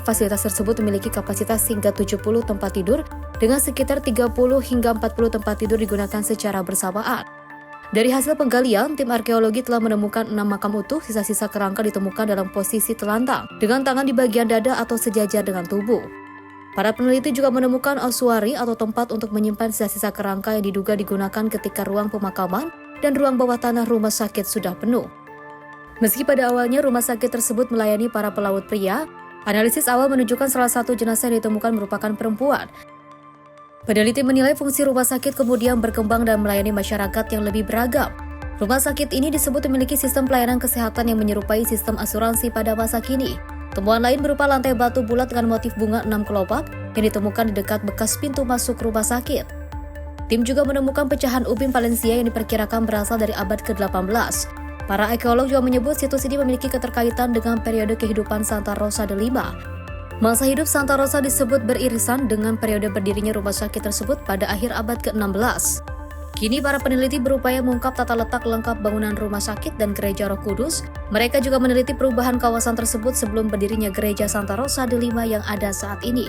Fasilitas tersebut memiliki kapasitas hingga 70 tempat tidur dengan sekitar 30 hingga 40 tempat tidur digunakan secara bersamaan. Dari hasil penggalian, tim arkeologi telah menemukan 6 makam utuh. Sisa-sisa kerangka ditemukan dalam posisi telantang dengan tangan di bagian dada atau sejajar dengan tubuh. Para peneliti juga menemukan ossuary atau tempat untuk menyimpan sisa-sisa kerangka yang diduga digunakan ketika ruang pemakaman dan ruang bawah tanah rumah sakit sudah penuh. Meski pada awalnya rumah sakit tersebut melayani para pelaut pria, analisis awal menunjukkan salah satu jenazah yang ditemukan merupakan perempuan. Peneliti menilai fungsi rumah sakit kemudian berkembang dan melayani masyarakat yang lebih beragam. Rumah sakit ini disebut memiliki sistem pelayanan kesehatan yang menyerupai sistem asuransi pada masa kini. Temuan lain berupa lantai batu bulat dengan motif bunga 6 kelopak yang ditemukan di dekat bekas pintu masuk rumah sakit. Tim juga menemukan pecahan ubin Valencia yang diperkirakan berasal dari abad ke-18. Para arkeolog juga menyebut situs ini memiliki keterkaitan dengan periode kehidupan Santa Rosa de Lima. Masa hidup Santa Rosa disebut beririsan dengan periode berdirinya rumah sakit tersebut pada akhir abad ke-16. Kini para peneliti berupaya mengungkap tata letak lengkap bangunan rumah sakit dan gereja Roh Kudus. Mereka juga meneliti perubahan kawasan tersebut sebelum berdirinya gereja Santa Rosa de Lima yang ada saat ini.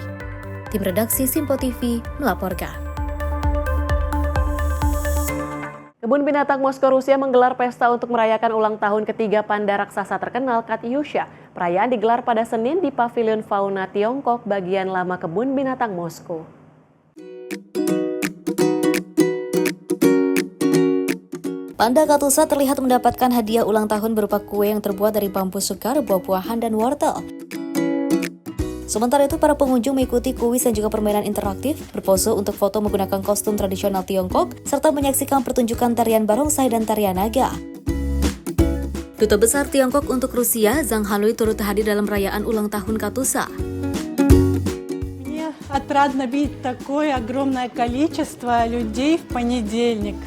Tim redaksi Sinpo TV melaporkan. Kebun Binatang Moskow, Rusia menggelar pesta untuk merayakan ulang tahun ketiga panda raksasa terkenal Katyusha. Perayaan digelar pada Senin di Pavilion Fauna Tiongkok, bagian lama Kebun Binatang Moskow. Panda Katyusha terlihat mendapatkan hadiah ulang tahun berupa kue yang terbuat dari bambu segar, buah-buahan, dan wortel. Sementara itu, para pengunjung mengikuti kuis dan juga permainan interaktif, berpose untuk foto menggunakan kostum tradisional Tiongkok, serta menyaksikan pertunjukan tarian barongsai dan tarian naga. Duta Besar Tiongkok untuk Rusia, Zhang Hanlui turut hadir dalam perayaan ulang tahun Katusa. Мне отрадно видеть такое огромное количество людей в понедельник.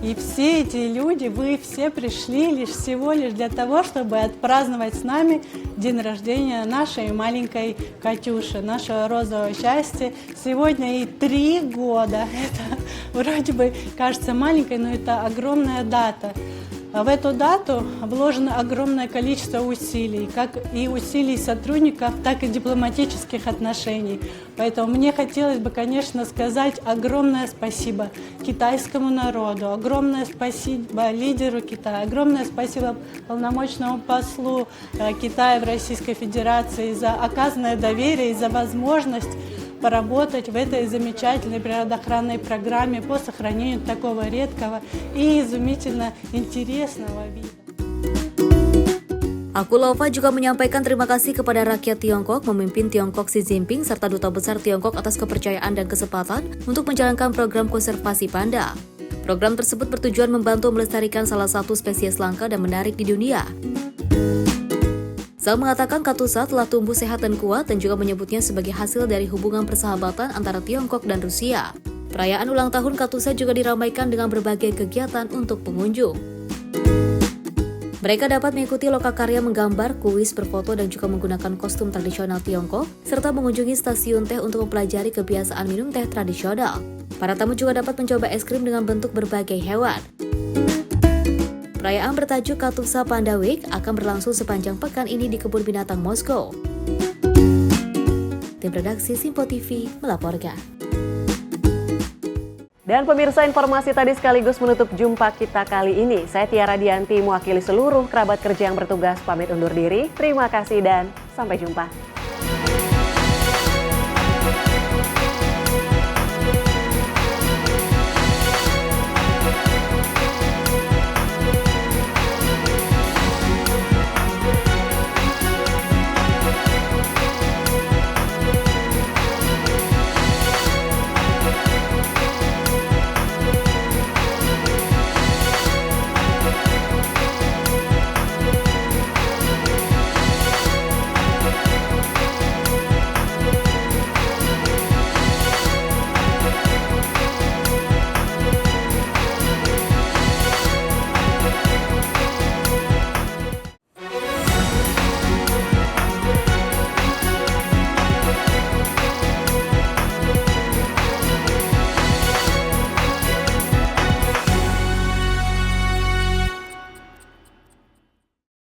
И все эти люди, вы все пришли всего лишь для того, чтобы отпраздновать с нами день рождения нашей маленькой Катюши, нашего розового счастья. Сегодня ей 3 года. Это вроде бы кажется маленькой, но это огромная дата. В эту дату вложено огромное количество усилий, как и усилий сотрудников, так и дипломатических отношений. Поэтому мне хотелось бы, конечно, сказать огромное спасибо китайскому народу, огромное спасибо лидеру Китая, огромное спасибо полномочному послу Китая в Российской Федерации за оказанное доверие и за возможность поработать в этой замечательной природоохранной программе по сохранению такого редкого и изумительно интересного вида. Akulova juga menyampaikan terima kasih kepada rakyat Tiongkok, memimpin Tiongkok Xi Jinping, serta Duta Besar Tiongkok atas kepercayaan dan kesempatan untuk menjalankan program konservasi panda. Program tersebut bertujuan membantu melestarikan salah satu spesies langka dan menarik di dunia. Zhang mengatakan Katusa telah tumbuh sehat dan kuat dan juga menyebutnya sebagai hasil dari hubungan persahabatan antara Tiongkok dan Rusia. Perayaan ulang tahun Katusa juga diramaikan dengan berbagai kegiatan untuk pengunjung. Mereka dapat mengikuti lokakarya menggambar, kuis, berfoto, dan juga menggunakan kostum tradisional Tiongkok, serta mengunjungi stasiun teh untuk mempelajari kebiasaan minum teh tradisional. Para tamu juga dapat mencoba es krim dengan bentuk berbagai hewan. Perayaan bertajuk Katusa Panda Week akan berlangsung sepanjang pekan ini di Kebun Binatang Moskow. Tim redaksi Simpo TV melaporkan. Dan pemirsa, informasi tadi sekaligus menutup jumpa kita kali ini. Saya Tiara Dianti, mewakili seluruh kerabat kerja yang bertugas, pamit undur diri. Terima kasih dan sampai jumpa.